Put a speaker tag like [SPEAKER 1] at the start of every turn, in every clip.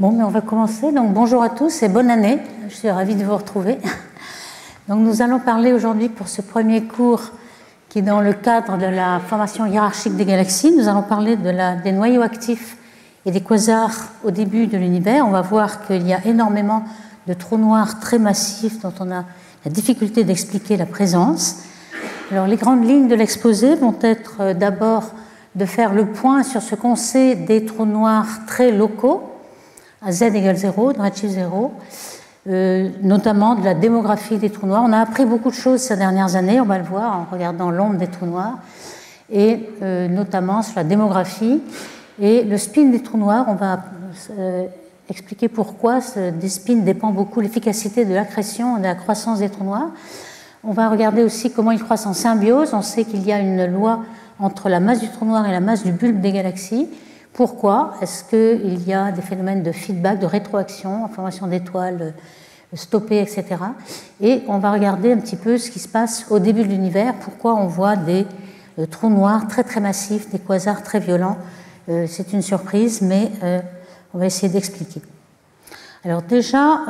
[SPEAKER 1] Bon, mais on va commencer. Donc, bonjour à tous et bonne année. Je suis ravie de vous retrouver. Donc, nous allons parler aujourd'hui pour ce premier cours qui est dans le cadre de la formation hiérarchique des galaxies. Nous allons parler des noyaux actifs et des quasars au début de l'univers. On va voir qu'il y a énormément de trous noirs très massifs dont on a la difficulté d'expliquer la présence. Alors, les grandes lignes de l'exposé vont être d'abord de faire le point sur ce qu'on sait des trous noirs très locaux, à z égale 0, de redshift 0, notamment de la démographie des trous noirs. On a appris beaucoup de choses ces dernières années, on va le voir en regardant l'ombre des trous noirs, et notamment sur la démographie et le spin des trous noirs. On va expliquer pourquoi des spins dépend beaucoup de l'efficacité de l'accrétion et de la croissance des trous noirs. On va regarder aussi comment ils croissent en symbiose. On sait qu'il y a une loi entre la masse du trou noir et la masse du bulbe des galaxies. Pourquoi? Est-ce qu'il y a des phénomènes de feedback, de rétroaction, en formation d'étoiles stoppées, etc. Et on va regarder un petit peu ce qui se passe au début de l'univers, pourquoi on voit des trous noirs très très massifs, des quasars très violents. C'est une surprise, mais on va essayer d'expliquer. Alors déjà,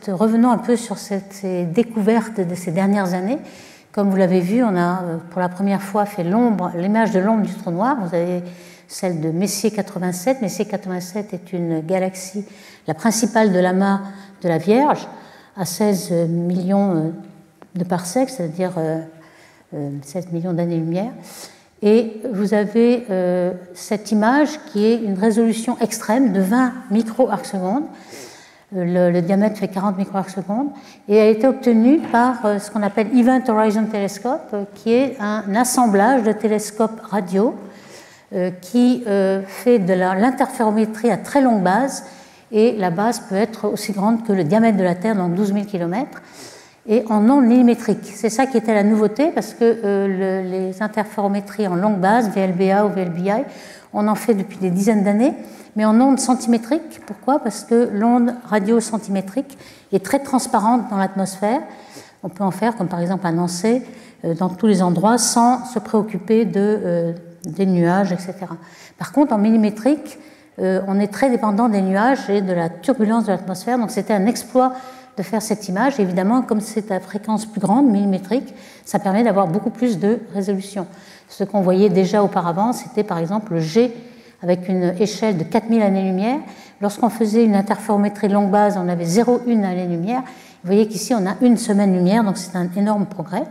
[SPEAKER 1] revenons un peu sur ces découvertes de ces dernières années. Comme vous l'avez vu, on a pour la première fois fait l'image de l'ombre du trou noir. Vous avez celle de Messier 87. Messier 87 est une galaxie, la principale de l'amas de la Vierge, à 16 millions de parsecs, c'est-à-dire 16 millions d'années-lumière. Et vous avez cette image qui est une résolution extrême de 20 micro-arcs-secondes. Le diamètre fait 40 micro-arcs-secondes et elle a été obtenue par ce qu'on appelle Event Horizon Telescope, qui est un assemblage de télescopes radio qui fait de l'interférométrie à très longue base, et la base peut être aussi grande que le diamètre de la Terre, donc 12 000 km, et en ondes millimétriques. C'est ça qui était la nouveauté, parce que les interférométries en longue base, VLBA ou VLBI, on en fait depuis des dizaines d'années, mais en ondes centimétriques. Pourquoi? Parce que l'onde radio-centimétrique est très transparente dans l'atmosphère. On peut en faire, comme par exemple un lancer, dans tous les endroits, sans se préoccuper des nuages, etc. Par contre, en millimétrique, on est très dépendant des nuages et de la turbulence de l'atmosphère. Donc c'était un exploit de faire cette image. Évidemment, comme c'est à fréquence plus grande, millimétrique, ça permet d'avoir beaucoup plus de résolution. Ce qu'on voyait déjà auparavant, c'était par exemple le G avec une échelle de 4000 années-lumière. Lorsqu'on faisait une interférométrie longue base, on avait 0,1 année-lumière. Vous voyez qu'ici, on a une semaine-lumière, donc c'est un énorme progrès.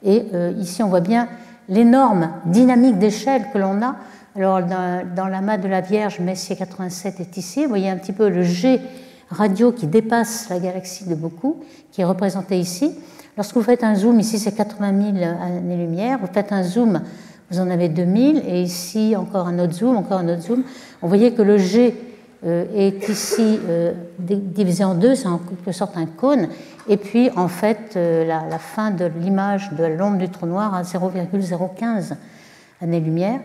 [SPEAKER 1] Et ici, on voit bien l'énorme dynamique d'échelle que l'on a. Alors, dans l'amas de la Vierge, Messier 87 est ici. Vous voyez un petit peu le G radio qui dépasse la galaxie de beaucoup, qui est représenté ici. Lorsque vous faites un zoom, ici c'est 80 000 années-lumière, vous faites un zoom, vous en avez 2000, et ici encore un autre zoom, Vous voyez que le G est ici divisé en deux, c'est en quelque sorte un cône, et puis en fait la fin de l'image de l'ombre du trou noir à 0,015 années-lumière.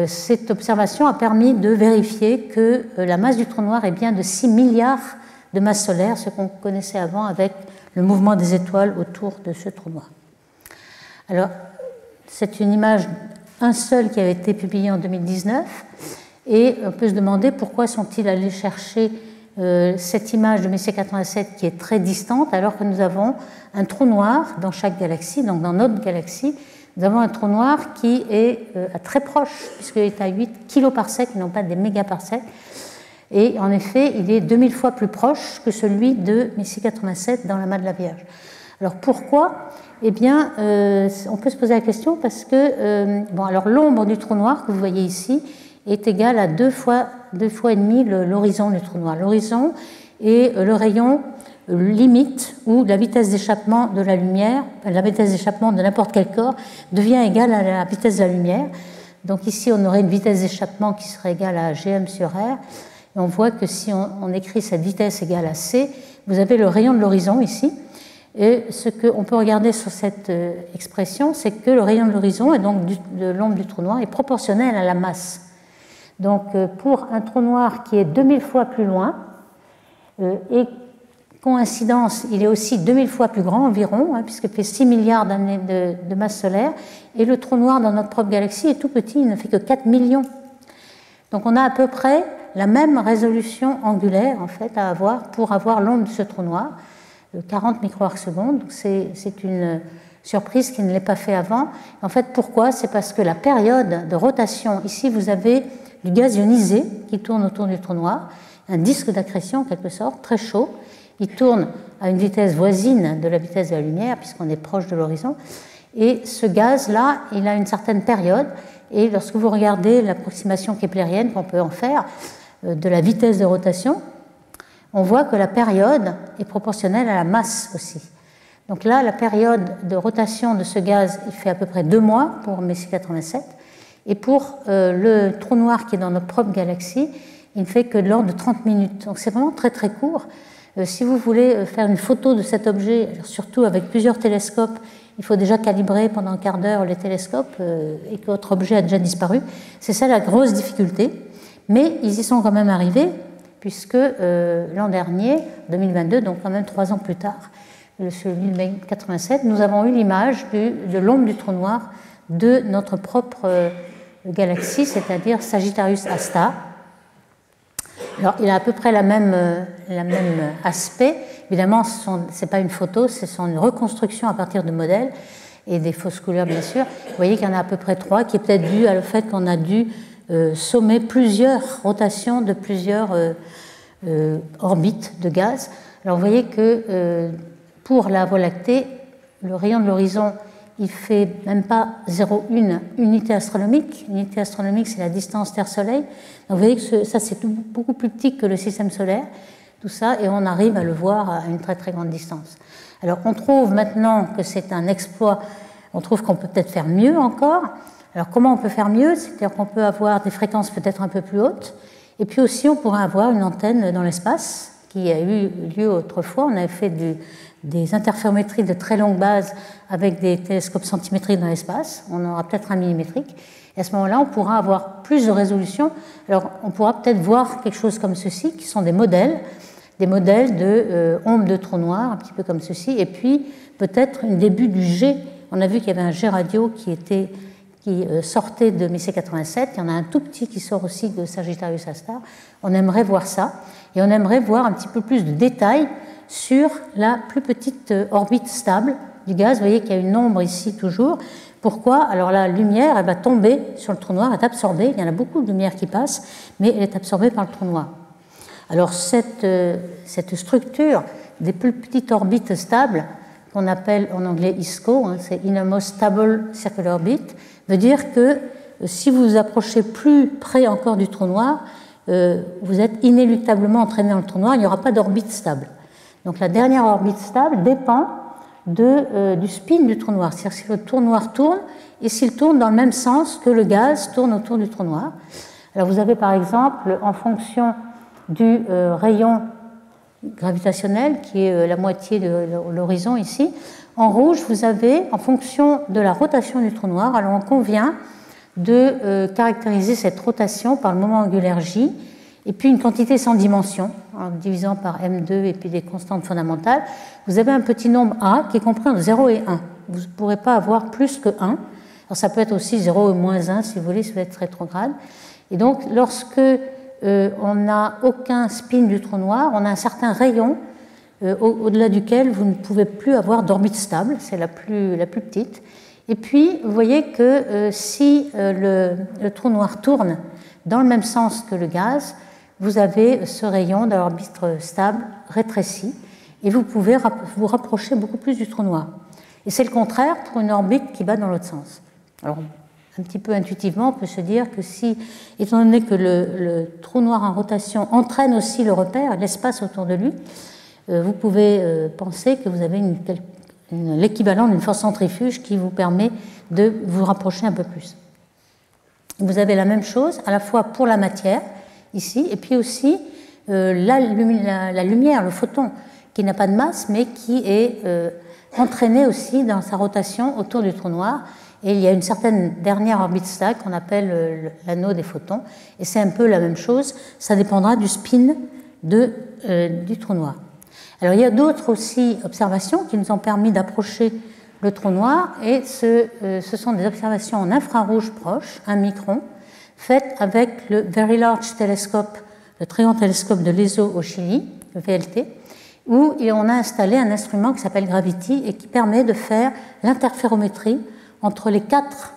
[SPEAKER 1] Cette observation a permis de vérifier que la masse du trou noir est bien de 6 milliards de masses solaires, ce qu'on connaissait avant avec le mouvement des étoiles autour de ce trou noir. Alors, c'est une image, un seul qui avait été publié en 2019, et on peut se demander pourquoi sont-ils allés chercher cette image de Messier 87 qui est très distante, alors que nous avons un trou noir dans chaque galaxie, donc dans notre galaxie, nous avons un trou noir qui est très proche, puisqu'il est à 8 kiloparsecs, et non pas des mégaparsecs. Et en effet, il est 2000 fois plus proche que celui de Messier 87 dans l'amas de la Vierge. Alors pourquoi? Eh bien, on peut se poser la question parce que alors l'ombre du trou noir que vous voyez ici est égale à deux fois et demi l'horizon du trou noir. L'horizon est le rayon limite où la vitesse d'échappement de la lumière, la vitesse d'échappement de n'importe quel corps devient égale à la vitesse de la lumière. Donc ici, on aurait une vitesse d'échappement qui serait égale à Gm sur R. Et on voit que si on écrit cette vitesse égale à C, vous avez le rayon de l'horizon ici. Et ce qu'on peut regarder sur cette expression, c'est que le rayon de l'horizon, et donc de l'ombre du trou noir, est proportionnel à la masse. Donc pour un trou noir qui est 2000 fois plus loin, et coïncidence, il est aussi 2000 fois plus grand environ, puisqu'il fait 6 milliards d'années de masse solaire, et le trou noir dans notre propre galaxie est tout petit, il ne fait que 4 millions. Donc on a à peu près la même résolution angulaire en fait, à avoir pour avoir l'ombre de ce trou noir, 40 microarcs secondes. C'est une surprise qui ne l'est pas fait avant. En fait, pourquoi? C'est parce que la période de rotation, ici vous avez du gaz ionisé qui tourne autour du trou noir, un disque d'accrétion en quelque sorte, très chaud. Il tourne à une vitesse voisine de la vitesse de la lumière, puisqu'on est proche de l'horizon. Et ce gaz-là, il a une certaine période. Et lorsque vous regardez l'approximation keplérienne qu'on peut en faire de la vitesse de rotation, on voit que la période est proportionnelle à la masse aussi. Donc là, la période de rotation de ce gaz, il fait à peu près 2 mois pour Messier 87. Et pour le trou noir qui est dans notre propre galaxie, il ne fait que de l'ordre de 30 minutes. Donc c'est vraiment très très court. Si vous voulez faire une photo de cet objet, surtout avec plusieurs télescopes, il faut déjà calibrer pendant un quart d'heure les télescopes et que votre objet a déjà disparu. C'est ça la grosse difficulté. Mais ils y sont quand même arrivés, puisque l'an dernier, 2022, donc quand même 3 ans plus tard, celui de 87, nous avons eu l'image de l'ombre du trou noir de notre propre galaxie, c'est-à-dire Sagittarius A*. Alors, il a à peu près la même aspect. Évidemment, ce n'est pas une photo, ce sont une reconstruction à partir de modèles et des fausses couleurs, bien sûr. Vous voyez qu'il y en a à peu près 3, qui est peut-être dû au fait qu'on a dû sommer plusieurs rotations de plusieurs orbites de gaz. Alors, vous voyez que pour la Voie lactée, le rayon de l'horizon, il fait même pas 0,1 unité astronomique. Unité astronomique, c'est la distance Terre-Soleil. Donc vous voyez que ça, c'est beaucoup plus petit que le système solaire, tout ça, et on arrive à le voir à une très très grande distance. Alors on trouve maintenant que c'est un exploit, on trouve qu'on peut peut-être faire mieux encore. Alors comment on peut faire mieux? C'est-à-dire qu'on peut avoir des fréquences peut-être un peu plus hautes, et puis aussi on pourrait avoir une antenne dans l'espace, qui a eu lieu autrefois. On avait fait des interférométries de très longue base avec des télescopes centimétriques dans l'espace. On aura peut-être un millimétrique. Et à ce moment-là, on pourra avoir plus de résolution. Alors, on pourra peut-être voir quelque chose comme ceci, qui sont des modèles de ombres de trous noirs, un petit peu comme ceci. Et puis, peut-être un début du G. On a vu qu'il y avait un G radio qui sortait de Messier 87. Il y en a un tout petit qui sort aussi de Sagittarius A*. On aimerait voir ça. Et on aimerait voir un petit peu plus de détails sur la plus petite orbite stable du gaz. Vous voyez qu'il y a une ombre ici toujours. Pourquoi? Alors la lumière, elle va tomber sur le trou noir, elle est absorbée. Il y en a beaucoup de lumière qui passe, mais elle est absorbée par le trou noir. Alors cette structure des plus petites orbites stables, qu'on appelle en anglais ISCO, c'est Innermost Stable Circular Orbit, veut dire que si vous vous approchez plus près encore du trou noir, vous êtes inéluctablement entraîné dans le trou noir, il n'y aura pas d'orbite stable. Donc la dernière orbite stable dépend du spin du trou noir, c'est-à-dire si le trou noir tourne et s'il tourne dans le même sens que le gaz tourne autour du trou noir. Alors vous avez par exemple, en fonction du rayon gravitationnel, qui est la moitié de l'horizon ici, en rouge vous avez, en fonction de la rotation du trou noir, alors on convient de caractériser cette rotation par le moment angulaire J, et puis une quantité sans dimension, en divisant par M2 et puis des constantes fondamentales. Vous avez un petit nombre A qui est compris entre 0 et 1. Vous ne pourrez pas avoir plus que 1. Alors ça peut être aussi 0 et moins 1 si vous voulez, ça peut être rétrograde. Et donc lorsque on n'a aucun spin du trou noir, on a un certain rayon au-delà duquel vous ne pouvez plus avoir d'orbite stable, c'est la plus petite. Et puis vous voyez que si le trou noir tourne dans le même sens que le gaz, vous avez ce rayon de l'orbite stable rétréci et vous pouvez vous rapprocher beaucoup plus du trou noir. Et c'est le contraire pour une orbite qui bat dans l'autre sens. Alors, un petit peu intuitivement, on peut se dire que si, étant donné que le trou noir en rotation entraîne aussi le repère, l'espace autour de lui, vous pouvez penser que vous avez l'équivalent d'une force centrifuge qui vous permet de vous rapprocher un peu plus. Vous avez la même chose à la fois pour la matière, ici, et puis aussi la lumière, le photon, qui n'a pas de masse, mais qui est entraîné aussi dans sa rotation autour du trou noir. Et il y a une certaine dernière orbite stable qu'on appelle l'anneau des photons, et c'est un peu la même chose, ça dépendra du spin du trou noir. Alors il y a d'autres aussi observations qui nous ont permis d'approcher le trou noir, et ce sont des observations en infrarouge proche, 1 micron, faites avec le Very Large Telescope le très grand télescope de l'ESO au Chili, le VLT, où on a installé un instrument qui s'appelle Gravity et qui permet de faire l'interférométrie entre les 4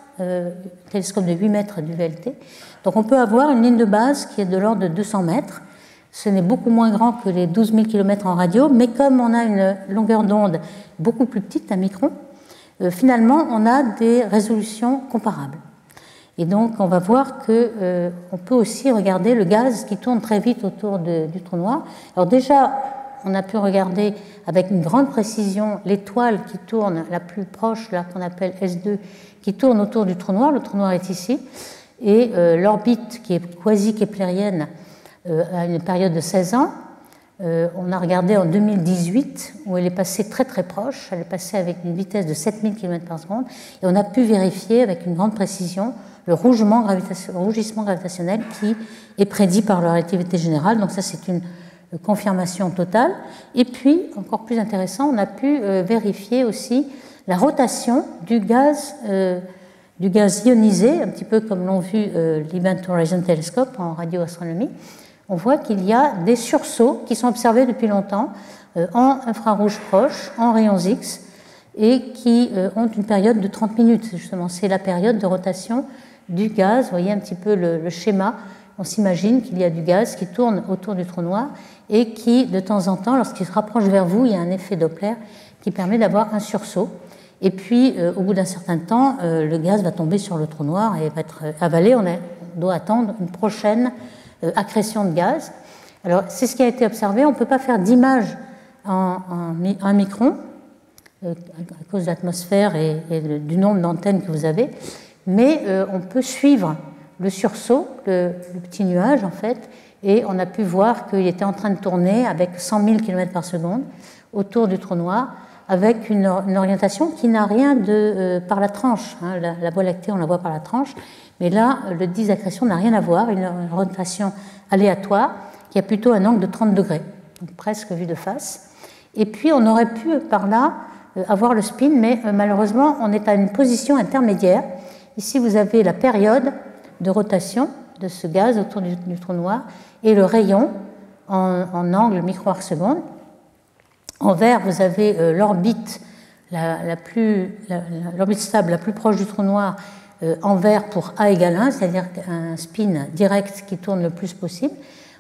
[SPEAKER 1] télescopes de 8 mètres du VLT. Donc on peut avoir une ligne de base qui est de l'ordre de 200 mètres. Ce n'est beaucoup moins grand que les 12 000 km en radio, mais comme on a une longueur d'onde beaucoup plus petite, 1 micron, finalement on a des résolutions comparables. Et donc on va voir qu'on peut aussi regarder le gaz qui tourne très vite autour du trou noir. Alors déjà, on a pu regarder avec une grande précision l'étoile qui tourne la plus proche, là qu'on appelle S2, qui tourne autour du trou noir. Le trou noir est ici. Et l'orbite qui est quasi-keplérienne à une période de 16 ans, on a regardé en 2018 où elle est passée très très proche. Elle est passée avec une vitesse de 7000 km par seconde. Et on a pu vérifier avec une grande précision le rougissement gravitationnel qui est prédit par la relativité générale. Donc ça, c'est une confirmation totale. Et puis, encore plus intéressant, on a pu vérifier aussi la rotation du gaz ionisé, un petit peu comme l'ont vu l'Event Horizon Telescope en radioastronomie. On voit qu'il y a des sursauts qui sont observés depuis longtemps en infrarouge proche, en rayons X, et qui ont une période de 30 minutes, justement. C'est la période de rotation du gaz. Vous voyez un petit peu le schéma. On s'imagine qu'il y a du gaz qui tourne autour du trou noir et qui, de temps en temps, lorsqu'il se rapproche vers vous, il y a un effet Doppler qui permet d'avoir un sursaut. Et puis, au bout d'un certain temps, le gaz va tomber sur le trou noir et va être avalé. On doit attendre une prochaine accrétion de gaz. Alors, c'est ce qui a été observé. On ne peut pas faire d'image en 1 micron à cause de l'atmosphère et du nombre d'antennes que vous avez, mais on peut suivre le sursaut, le petit nuage en fait, et on a pu voir qu'il était en train de tourner avec 100 000 km par seconde autour du trou noir, avec une orientation qui n'a rien de par la tranche. Hein. La Voie lactée, on la voit par la tranche, mais là, le disque d'accrétion n'a rien à voir, une orientation aléatoire qui a plutôt un angle de 30 degrés, donc presque vue de face. Et puis, on aurait pu par là avoir le spin, mais malheureusement, on est à une position intermédiaire. Ici, vous avez la période de rotation de ce gaz autour du trou noir et le rayon en angle micro-arc seconde. En vert, vous avez l'orbite l'orbite stable la plus proche du trou noir en vert pour A égale 1, c'est-à-dire un spin direct qui tourne le plus possible.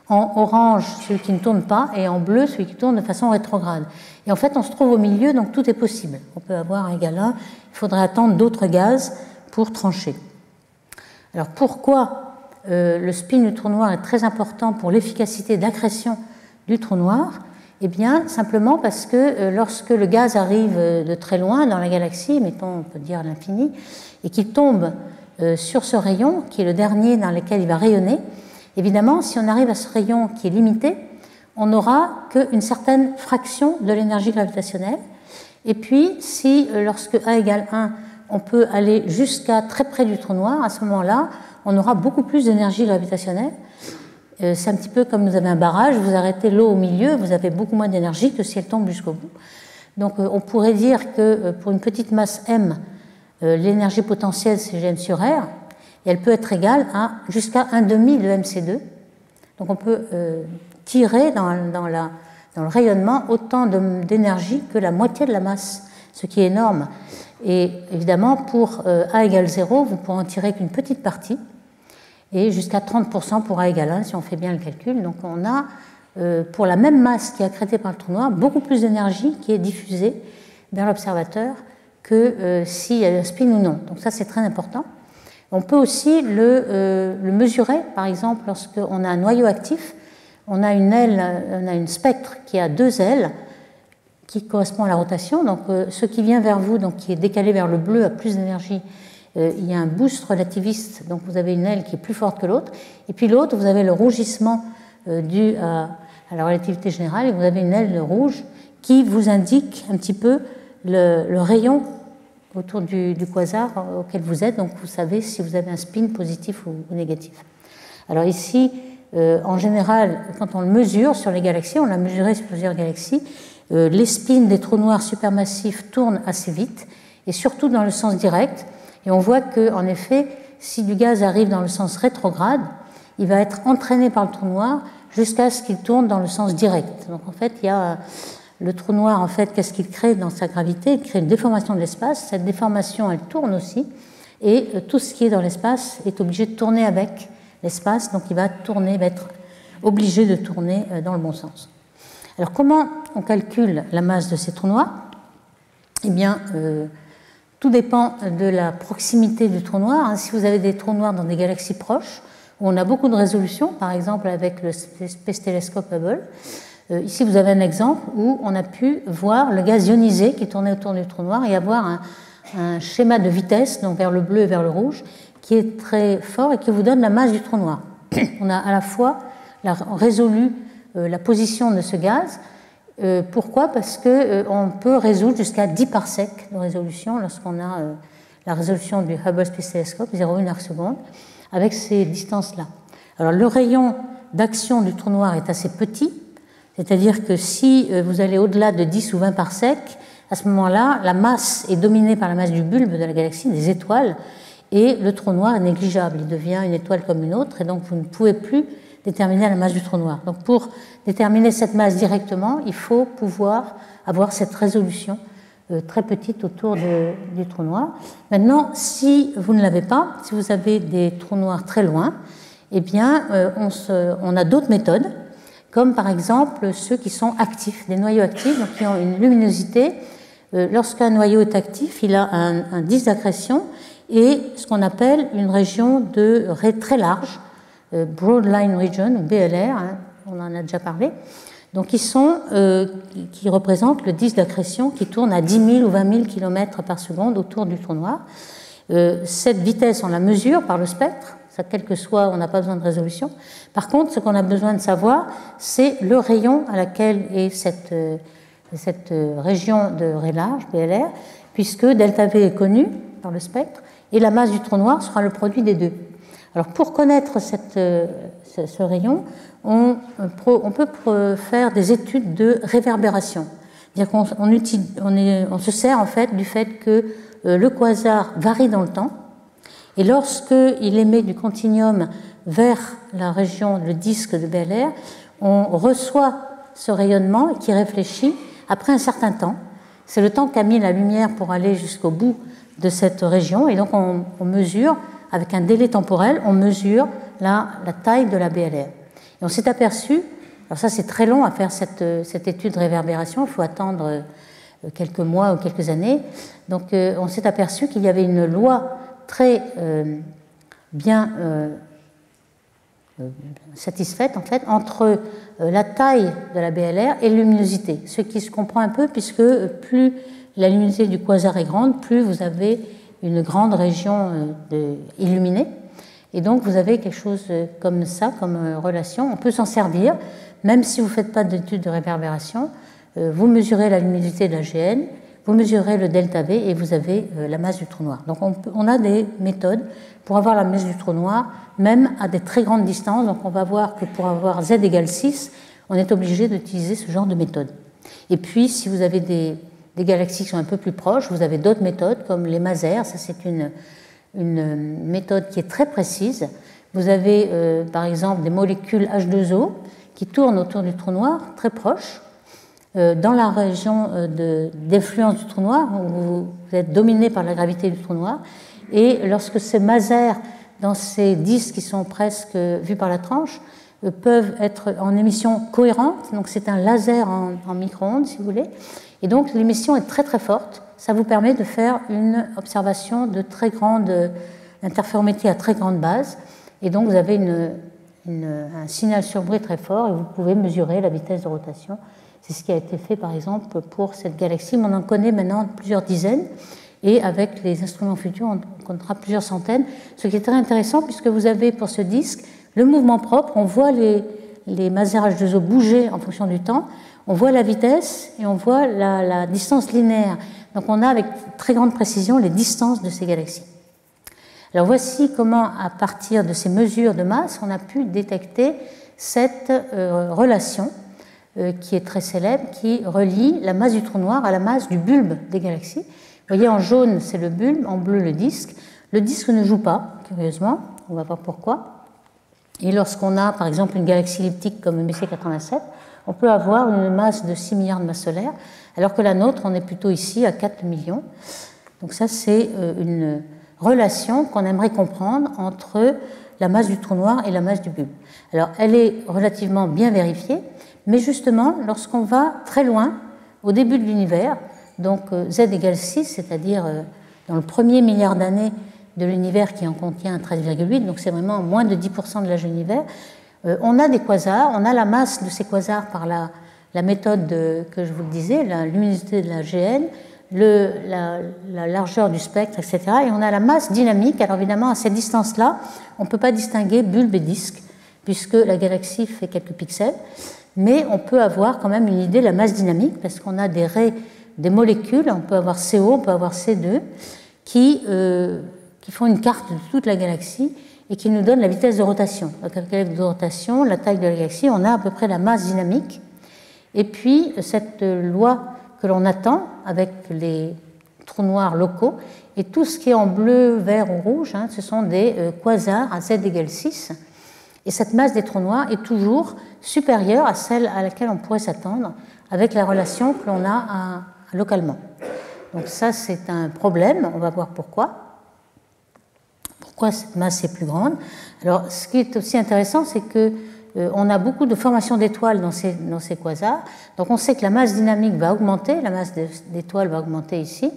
[SPEAKER 1] En orange, celui qui ne tourne pas, et en bleu, celui qui tourne de façon rétrograde. Et en fait, on se trouve au milieu, donc tout est possible. On peut avoir A égale 1, il faudrait attendre d'autres gaz pour trancher. Alors pourquoi le spin du trou noir est très important pour l'efficacité d'accrétion du trou noir? Eh bien, simplement parce que lorsque le gaz arrive de très loin dans la galaxie, mettons, on peut dire l'infini, et qu'il tombe sur ce rayon, qui est le dernier dans lequel il va rayonner, évidemment, si on arrive à ce rayon qui est limité, on n'aura qu'une certaine fraction de l'énergie gravitationnelle. Et puis, si lorsque A égale 1, on peut aller jusqu'à très près du trou noir, à ce moment-là, on aura beaucoup plus d'énergie gravitationnelle. C'est un petit peu comme vous avez un barrage, vous arrêtez l'eau au milieu, vous avez beaucoup moins d'énergie que si elle tombe jusqu'au bout. Donc on pourrait dire que pour une petite masse m, l'énergie potentielle c'est Gm sur R, et elle peut être égale à jusqu'à 1/2 de mc2. Donc on peut tirer dans le rayonnement autant d'énergie que la moitié de la masse, ce qui est énorme. Et évidemment, pour A égale 0, vous pourrez en tirer qu'une petite partie, et jusqu'à 30% pour A égale 1, si on fait bien le calcul. Donc on a, pour la même masse qui est accrétée par le trou noir, beaucoup plus d'énergie qui est diffusée vers l'observateur que s'il y a un spin ou non. Donc ça, c'est très important. On peut aussi le mesurer, par exemple, lorsqu'on a un noyau actif, on a une aile, on a une spectre qui a 2 ailes, qui correspond à la rotation. Donc ce qui vient vers vous, donc qui est décalé vers le bleu, a plus d'énergie. Il y a un boost relativiste, donc vous avez une aile qui est plus forte que l'autre. Et puis l'autre, vous avez le rougissement dû à la relativité générale, et vous avez une aile rouge qui vous indique un petit peu le rayon autour du quasar auquel vous êtes. Donc vous savez si vous avez un spin positif ou négatif. Alors ici, en général, quand on le mesure sur les galaxies, on l'a mesuré sur plusieurs galaxies, les spins des trous noirs supermassifs tournent assez vite, et surtout dans le sens direct. Et on voit qu'en effet, si du gaz arrive dans le sens rétrograde, il va être entraîné par le trou noir jusqu'à ce qu'il tourne dans le sens direct. Donc en fait, il y a le trou noir, en fait, qu'est-ce qu'il crée dans sa gravité? Il crée une déformation de l'espace. Cette déformation, elle tourne aussi, et tout ce qui est dans l'espace est obligé de tourner avec l'espace, donc il va tourner, va être obligé de tourner dans le bon sens. Alors comment on calcule la masse de ces trous noirs? Eh bien, tout dépend de la proximité du trou noir. Si vous avez des trous noirs dans des galaxies proches, où on a beaucoup de résolution, par exemple avec le Space Telescope Hubble, ici vous avez un exemple où on a pu voir le gaz ionisé qui tournait autour du trou noir et avoir un schéma de vitesse, donc vers le bleu et vers le rouge, qui est très fort et qui vous donne la masse du trou noir. On a à la fois résolu la position de ce gaz. Pourquoi? Parce qu'on peut résoudre jusqu'à 10 parsecs de résolution lorsqu'on a la résolution du Hubble Space Telescope, 0,1 arc-seconde, avec ces distances-là. Alors le rayon d'action du trou noir est assez petit, c'est-à-dire que si vous allez au-delà de 10 ou 20 parsecs, à ce moment-là, la masse est dominée par la masse du bulbe de la galaxie, des étoiles, et le trou noir est négligeable, il devient une étoile comme une autre, et donc vous ne pouvez plus déterminer la masse du trou noir. Donc pour déterminer cette masse directement, il faut pouvoir avoir cette résolution très petite autour du trou noir. Maintenant, si vous ne l'avez pas, si vous avez des trous noirs très loin, eh bien, on a d'autres méthodes, comme par exemple ceux qui sont actifs, des noyaux actifs, donc qui ont une luminosité. Lorsqu'un noyau est actif, il a un disque d'accrétion et ce qu'on appelle une région de raie très large, Broad Line Region, ou BLR, hein, on en a déjà parlé, donc qui représentent le disque d'accrétion qui tourne à 10 000 ou 20 000 km par seconde autour du trou noir. Cette vitesse, on la mesure par le spectre, ça, quel que soit, on n'a pas besoin de résolution. Par contre, ce qu'on a besoin de savoir, c'est le rayon à laquelle est cette région de raie large, BLR, puisque delta V est connu par le spectre, et la masse du trou noir sera le produit des deux. Alors pour connaître ce rayon, on peut faire des études de réverbération. C'est-à-dire qu'on se sert en fait du fait que le quasar varie dans le temps, et lorsqu'il émet du continuum vers la région, le disque de BLR, on reçoit ce rayonnement qui réfléchit après un certain temps. C'est le temps qu'a mis la lumière pour aller jusqu'au bout de cette région, et donc on mesure, avec un délai temporel, on mesure la taille de la BLR. Et on s'est aperçu, alors ça c'est très long à faire cette étude de réverbération, il faut attendre quelques mois ou quelques années, donc on s'est aperçu qu'il y avait une loi très bien satisfaite en fait entre la taille de la BLR et la luminosité, ce qui se comprend un peu puisque plus la luminosité du quasar est grande, plus vous avez une grande région illuminée, et donc vous avez quelque chose comme ça, comme relation. On peut s'en servir, même si vous ne faites pas d'études de réverbération, vous mesurez la luminosité de la GN, vous mesurez le delta V et vous avez la masse du trou noir. Donc on a des méthodes pour avoir la masse du trou noir, même à des très grandes distances. Donc on va voir que pour avoir Z égale 6, on est obligé d'utiliser ce genre de méthode. Et puis si vous avez des galaxies qui sont un peu plus proches, vous avez d'autres méthodes comme les masers. Ça c'est une méthode qui est très précise. Vous avez par exemple des molécules H2O qui tournent autour du trou noir, très proches, dans la région d'influence du trou noir, où vous êtes dominé par la gravité du trou noir, et lorsque ces masers, dans ces disques qui sont presque vus par la tranche, peuvent être en émission cohérente, donc c'est un laser en micro-ondes si vous voulez, et donc l'émission est très très forte, ça vous permet de faire une observation de très grande interférométrie à très grande base, et donc vous avez un signal sur bruit très fort et vous pouvez mesurer la vitesse de rotation. C'est ce qui a été fait par exemple pour cette galaxie, mais on en connaît maintenant plusieurs dizaines, et avec les instruments futurs on comptera plusieurs centaines, ce qui est très intéressant puisque vous avez pour ce disque le mouvement propre, on voit les masers H2O bouger en fonction du temps, on voit la vitesse et on voit la distance linéaire. Donc on a avec très grande précision les distances de ces galaxies. Alors voici comment, à partir de ces mesures de masse, on a pu détecter cette relation qui est très célèbre, qui relie la masse du trou noir à la masse du bulbe des galaxies. Vous voyez, en jaune, c'est le bulbe, en bleu, le disque. Le disque ne joue pas, curieusement, on va voir pourquoi. Et lorsqu'on a, par exemple, une galaxie elliptique comme Messier 87, on peut avoir une masse de 6 milliards de masses solaires, alors que la nôtre, on est plutôt ici à 4 millions. Donc ça, c'est une relation qu'on aimerait comprendre entre la masse du trou noir et la masse du bulbe. Alors, elle est relativement bien vérifiée, mais justement, lorsqu'on va très loin, au début de l'univers, donc Z égale 6, c'est-à-dire dans le premier milliard d'années de l'univers qui en contient 13,8, donc c'est vraiment moins de 10% de l'âge de l'univers, on a des quasars, on a la masse de ces quasars par la méthode que je vous le disais, la luminosité de la GN, la largeur du spectre, etc. Et on a la masse dynamique. Alors évidemment, à cette distance-là, on ne peut pas distinguer bulbe et disque, puisque la galaxie fait quelques pixels, mais on peut avoir quand même une idée de la masse dynamique, parce qu'on a des molécules, on peut avoir CO, on peut avoir C2, qui font une carte de toute la galaxie et qui nous donnent la vitesse de rotation. Donc avec la vitesse de rotation, la taille de la galaxie, on a à peu près la masse dynamique. Et puis, cette loi que l'on attend avec les trous noirs locaux, et tout ce qui est en bleu, vert ou rouge, ce sont des quasars à Z égale 6. Et cette masse des trous noirs est toujours supérieure à celle à laquelle on pourrait s'attendre avec la relation que l'on a localement. Donc ça, c'est un problème, on va voir pourquoi. Pourquoi cette masse est plus grande? Alors, ce qui est aussi intéressant, c'est que on a beaucoup de formations d'étoiles dans ces quasars. Donc on sait que la masse dynamique va augmenter, la masse d'étoiles va augmenter ici,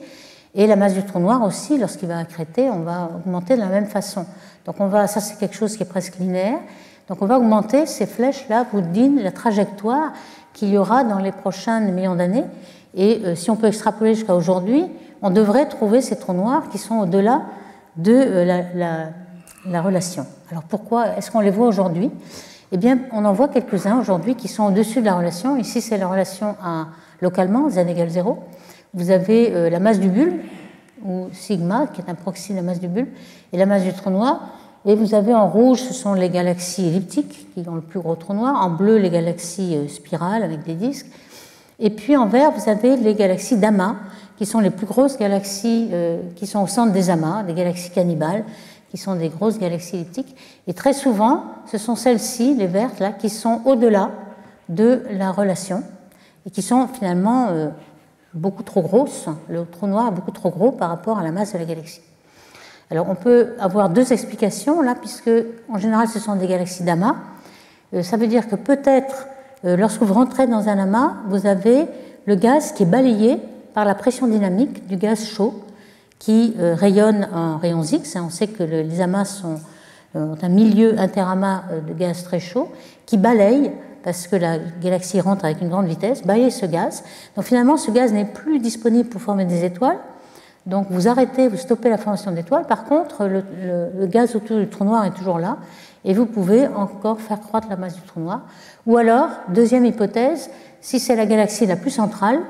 [SPEAKER 1] et la masse du trou noir aussi, lorsqu'il va accréter, on va augmenter de la même façon. Donc ça c'est quelque chose qui est presque linéaire. Donc on va augmenter, ces flèches-là vous disent la trajectoire qu'il y aura dans les prochains millions d'années. Et si on peut extrapoler jusqu'à aujourd'hui, on devrait trouver ces trous noirs qui sont au-delà de la relation. Alors pourquoi est-ce qu'on les voit aujourd'hui? Eh bien, on en voit quelques-uns aujourd'hui qui sont au-dessus de la relation. Ici, c'est la relation localement, Z égale 0. Vous avez la masse du bulbe, ou sigma, qui est un proxy de la masse du bulbe, et la masse du trou noir. Et vous avez en rouge, ce sont les galaxies elliptiques, qui ont le plus gros trou noir. En bleu, les galaxies spirales, avec des disques. Et puis en vert, vous avez les galaxies d'amas, qui sont les plus grosses galaxies qui sont au centre des amas, des galaxies cannibales, qui sont des grosses galaxies elliptiques. Et très souvent, ce sont celles-ci, les vertes, là, qui sont au-delà de la relation et qui sont finalement beaucoup trop grosses. Le trou noir est beaucoup trop gros par rapport à la masse de la galaxie. Alors, on peut avoir deux explications, là, puisque, en général, ce sont des galaxies d'amas. Ça veut dire que peut-être, lorsque vous rentrez dans un amas, vous avez le gaz qui est balayé par la pression dynamique du gaz chaud, qui rayonne en rayons X. On sait que les amas ont un milieu interamas de gaz très chaud qui balaye, parce que la galaxie rentre avec une grande vitesse, balaye ce gaz. Donc finalement, ce gaz n'est plus disponible pour former des étoiles. Donc vous arrêtez, vous stoppez la formation d'étoiles. Par contre, le gaz autour du trou noir est toujours là et vous pouvez encore faire croître la masse du trou noir. Ou alors, deuxième hypothèse, si c'est la galaxie la plus centrale,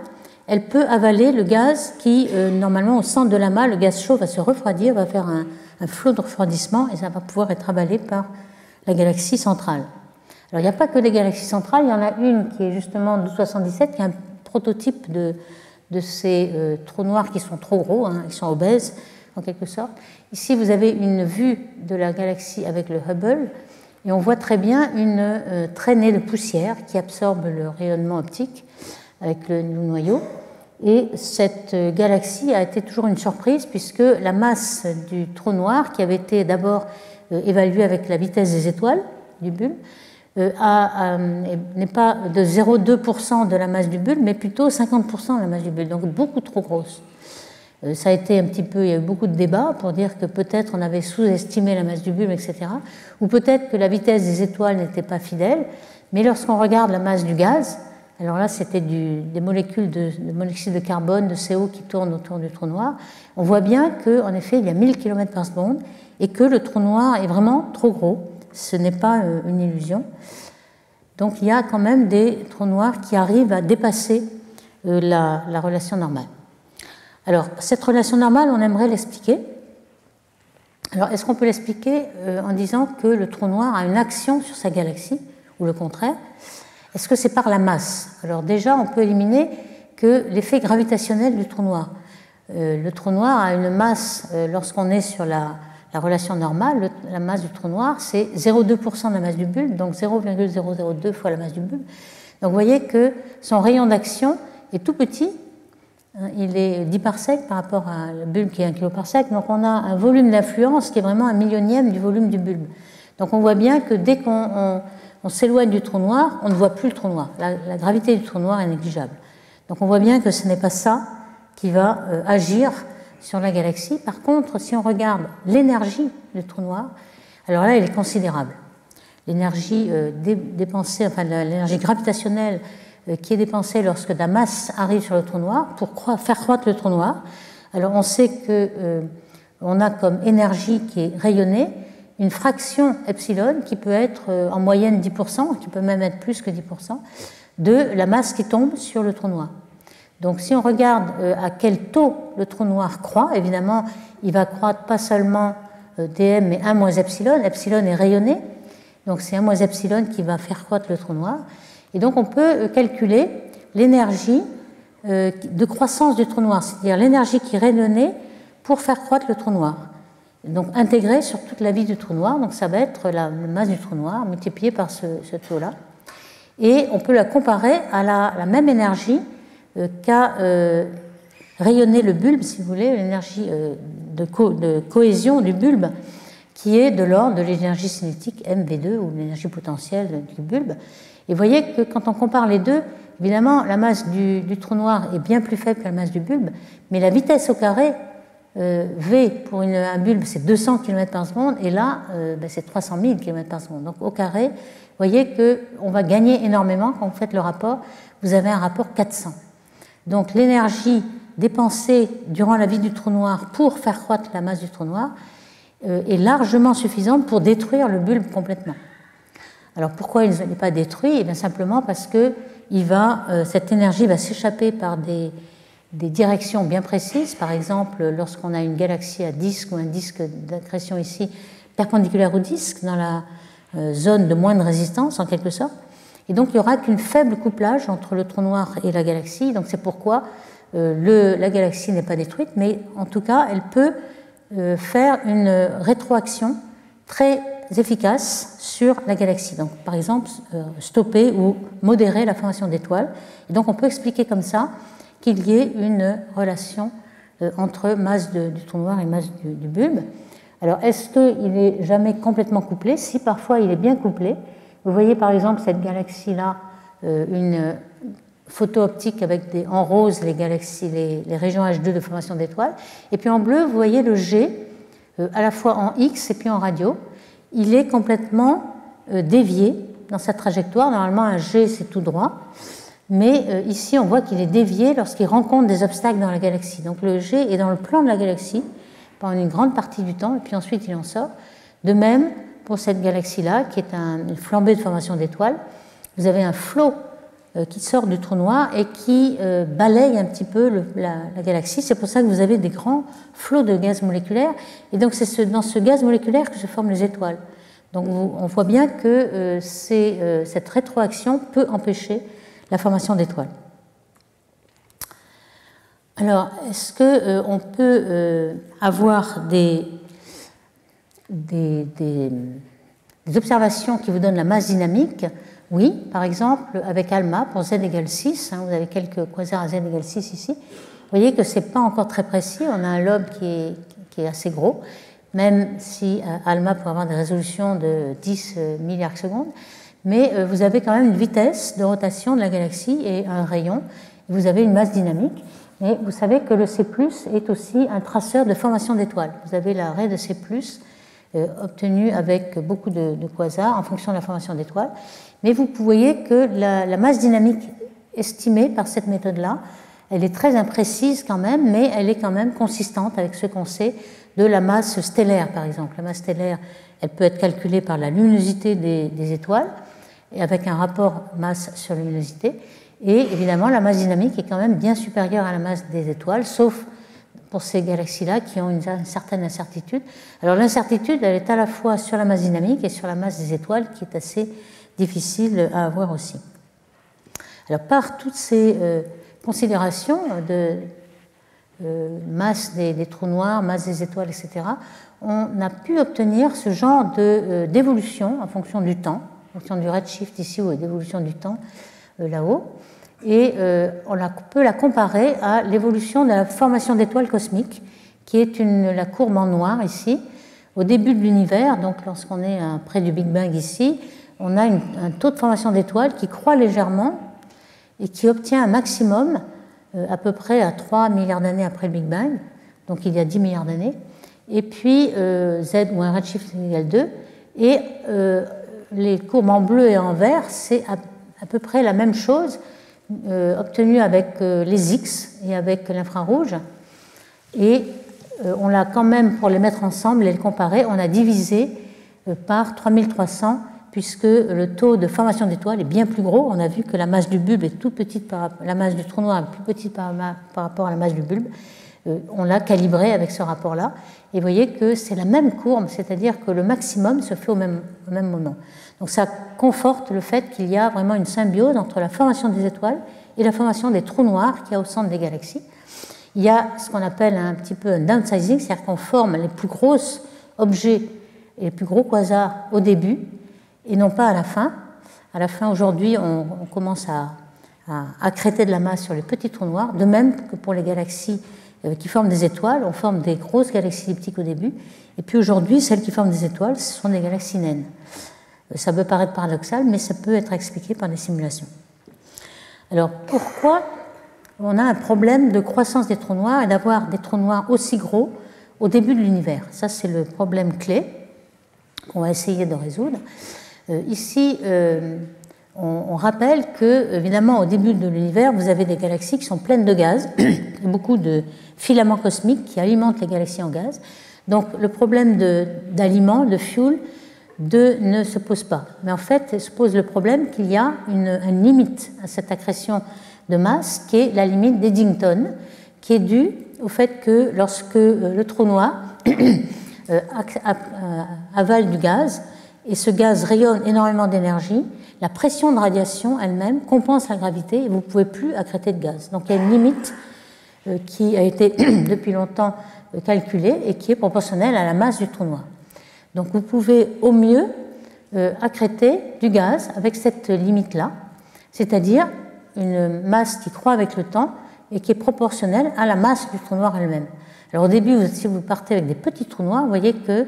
[SPEAKER 1] elle peut avaler le gaz qui, normalement, au centre de l'amas, le gaz chaud va se refroidir, va faire un flot de refroidissement et ça va pouvoir être avalé par la galaxie centrale. Alors, il n'y a pas que des galaxies centrales, il y en a une qui est justement 1277, qui est un prototype de ces trous noirs qui sont trop gros, ils sont obèses en quelque sorte. Ici, vous avez une vue de la galaxie avec le Hubble et on voit très bien une traînée de poussière qui absorbe le rayonnement optique avec le noyau. Et cette galaxie a été toujours une surprise puisque la masse du trou noir, qui avait été d'abord évaluée avec la vitesse des étoiles du bulbe, n'est pas de 0,2% de la masse du bulbe, mais plutôt 50% de la masse du bulbe, donc beaucoup trop grosse. Ça a été un petit peu, il y a eu beaucoup de débats pour dire que peut-être on avait sous-estimé la masse du bulbe, etc. Ou peut-être que la vitesse des étoiles n'était pas fidèle, mais lorsqu'on regarde la masse du gaz, alors là c'était des molécules de monoxyde de carbone, de CO qui tournent autour du trou noir, on voit bien qu'en effet il y a 1000 km par seconde et que le trou noir est vraiment trop gros. Ce n'est pas une illusion. Donc il y a quand même des trous noirs qui arrivent à dépasser la relation normale. Alors cette relation normale, on aimerait l'expliquer. Alors est-ce qu'on peut l'expliquer en disant que le trou noir a une action sur sa galaxie, ou le contraire? Est-ce que c'est par la masse? Alors déjà, on peut éliminer que l'effet gravitationnel du trou noir. Le trou noir a une masse lorsqu'on est sur la la relation normale, la masse du trou noir, c'est 0,2% de la masse du bulbe, donc 0,002 fois la masse du bulbe. Donc vous voyez que son rayon d'action est tout petit, il est 10 parsecs par rapport à le bulbe qui est 1 kg par sec, donc on a un volume d'influence qui est vraiment 1/1000e du volume du bulbe. Donc on voit bien que dès qu'on s'éloigne du trou noir, on ne voit plus le trou noir. La gravité du trou noir est négligeable. Donc on voit bien que ce n'est pas ça qui va agir sur la galaxie. Par contre, si on regarde l'énergie du trou noir, alors là, elle est considérable. L'énergie dépensée, enfin l'énergie gravitationnelle qui est dépensée lorsque de la masse arrive sur le trou noir pour faire croître le trou noir. Alors on sait qu'on a comme énergie qui est rayonnée une fraction epsilon qui peut être en moyenne 10%, qui peut même être plus que 10%, de la masse qui tombe sur le trou noir. Donc si on regarde à quel taux le trou noir croît, évidemment, il va croître pas seulement dm, mais 1 moins epsilon. Epsilon est rayonné, donc c'est 1 moins epsilon qui va faire croître le trou noir. Et donc on peut calculer l'énergie de croissance du trou noir, c'est-à-dire l'énergie qui est rayonnée pour faire croître le trou noir. Donc intégrée sur toute la vie du trou noir, donc ça va être la masse du trou noir multipliée par ce taux-là. Et on peut la comparer à la même énergie qu'a rayonné le bulbe, si vous voulez, l'énergie de cohésion du bulbe, qui est de l'ordre de l'énergie cinétique mv2 ou l'énergie potentielle du bulbe. Et vous voyez que quand on compare les deux, évidemment, la masse du trou noir est bien plus faible que la masse du bulbe, mais la vitesse au carré, v pour un bulbe, c'est 200 km par seconde, et là, c'est 300 000 km par seconde. Donc au carré, vous voyez qu'on va gagner énormément quand vous faites le rapport. Vous avez un rapport 400. Donc l'énergie dépensée durant la vie du trou noir pour faire croître la masse du trou noir est largement suffisante pour détruire le bulbe complètement. Alors pourquoi il n'est pas détruit? Eh bien simplement parce que cette énergie va s'échapper par des directions bien précises. Par exemple, lorsqu'on a une galaxie à disque ou un disque d'accrétion ici perpendiculaire au disque, dans la zone de moindre résistance en quelque sorte. Et donc il n'y aura qu'une faible couplage entre le trou noir et la galaxie. Donc c'est pourquoi la galaxie n'est pas détruite, mais en tout cas elle peut faire une rétroaction très efficace sur la galaxie. Donc par exemple stopper ou modérer la formation d'étoiles. Et donc on peut expliquer comme ça qu'il y ait une relation entre masse du trou noir et masse du bulbe. Alors est-ce qu'il n'est jamais complètement couplé? Si, parfois il est bien couplé. Vous voyez par exemple cette galaxie-là, une photo optique avec en rose les galaxies, les régions H2 de formation d'étoiles, et puis en bleu vous voyez le G, à la fois en X et puis en radio. Il est complètement dévié dans sa trajectoire. Normalement un G c'est tout droit, mais ici on voit qu'il est dévié lorsqu'il rencontre des obstacles dans la galaxie. Donc le G est dans le plan de la galaxie pendant une grande partie du temps, et puis ensuite il en sort. De même, pour cette galaxie-là, qui est une flambée de formation d'étoiles, vous avez un flot qui sort du trou noir et qui balaye un petit peu la galaxie. C'est pour ça que vous avez des grands flots de gaz moléculaire. Et donc c'est dans ce gaz moléculaire que se forment les étoiles. Donc on voit bien que cette rétroaction peut empêcher la formation d'étoiles. Alors, est-ce qu'on peut avoir des observations qui vous donnent la masse dynamique? Oui, par exemple, avec ALMA, pour z égale 6, vous avez quelques quasars à z égale 6 ici. Vous voyez que ce n'est pas encore très précis, on a un lobe qui est assez gros, même si ALMA peut avoir des résolutions de 10 milliards secondes, mais vous avez quand même une vitesse de rotation de la galaxie et un rayon, et vous avez une masse dynamique. Et vous savez que le C+, est aussi un traceur de formation d'étoiles. Vous avez l'arrêt de C+, obtenu avec beaucoup de quasars en fonction de la formation d'étoiles. Mais vous voyez que la masse dynamique estimée par cette méthode-là, elle est très imprécise quand même, mais elle est quand même consistante avec ce qu'on sait de la masse stellaire, par exemple. La masse stellaire, elle peut être calculée par la luminosité des étoiles, et avec un rapport masse sur luminosité. Et évidemment, la masse dynamique est quand même bien supérieure à la masse des étoiles, sauf pour ces galaxies-là qui ont une certaine incertitude. Alors l'incertitude, elle est à la fois sur la masse dynamique et sur la masse des étoiles, qui est assez difficile à avoir aussi. Alors par toutes ces considérations masse des trous noirs, masse des étoiles, etc., on a pu obtenir ce genre d'évolution en fonction du temps, en fonction du redshift ici ou d'évolution du temps là-haut. Et on peut la comparer à l'évolution de la formation d'étoiles cosmiques, qui est la courbe en noir ici. Au début de l'univers, donc lorsqu'on est près du Big Bang ici, on a un taux de formation d'étoiles qui croît légèrement et qui obtient un maximum à peu près à 3 milliards d'années après le Big Bang, donc il y a 10 milliards d'années. Et puis Z ou un redshift égale 2. Et les courbes en bleu et en vert, c'est à peu près la même chose obtenue avec les X et avec l'infrarouge. Et on l'a quand même, pour les mettre ensemble et les comparer, on a divisé par 3300, puisque le taux de formation d'étoiles est bien plus gros. On a vu que la masse du bulbe est tout petite la masse du trou noir est plus petite par rapport à la masse du bulbe. On l'a calibré avec ce rapport-là. Et vous voyez que c'est la même courbe, c'est-à-dire que le maximum se fait au même moment. Donc ça conforte le fait qu'il y a vraiment une symbiose entre la formation des étoiles et la formation des trous noirs qu'il y a au centre des galaxies. Il y a ce qu'on appelle un petit peu un downsizing, c'est-à-dire qu'on forme les plus gros objets et les plus gros quasars au début et non pas à la fin. À la fin, aujourd'hui, on commence à accréter de la masse sur les petits trous noirs, de même que pour les galaxies qui forment des étoiles, on forme des grosses galaxies elliptiques au début, et puis aujourd'hui, celles qui forment des étoiles, ce sont des galaxies naines. Ça peut paraître paradoxal, mais ça peut être expliqué par des simulations. Alors, pourquoi on a un problème de croissance des trous noirs et d'avoir des trous noirs aussi gros au début de l'univers? Ça, c'est le problème clé qu'on va essayer de résoudre. Ici, on rappelle que, évidemment, au début de l'univers, vous avez des galaxies qui sont pleines de gaz, beaucoup de filaments cosmiques qui alimentent les galaxies en gaz. Donc, le problème d'aliment, de fuel, ne se pose pas. Mais en fait, il se pose le problème qu'il y a une limite à cette accrétion de masse, qui est la limite d'Eddington, qui est due au fait que lorsque le trou noir avale du gaz, et ce gaz rayonne énormément d'énergie, la pression de radiation elle-même compense la gravité et vous ne pouvez plus accréter de gaz. Donc il y a une limite qui a été depuis longtemps calculée et qui est proportionnelle à la masse du trou noir. Donc vous pouvez au mieux accréter du gaz avec cette limite-là, c'est-à-dire une masse qui croît avec le temps et qui est proportionnelle à la masse du trou noir elle-même. Alors au début, si vous partez avec des petits trous noirs, vous voyez que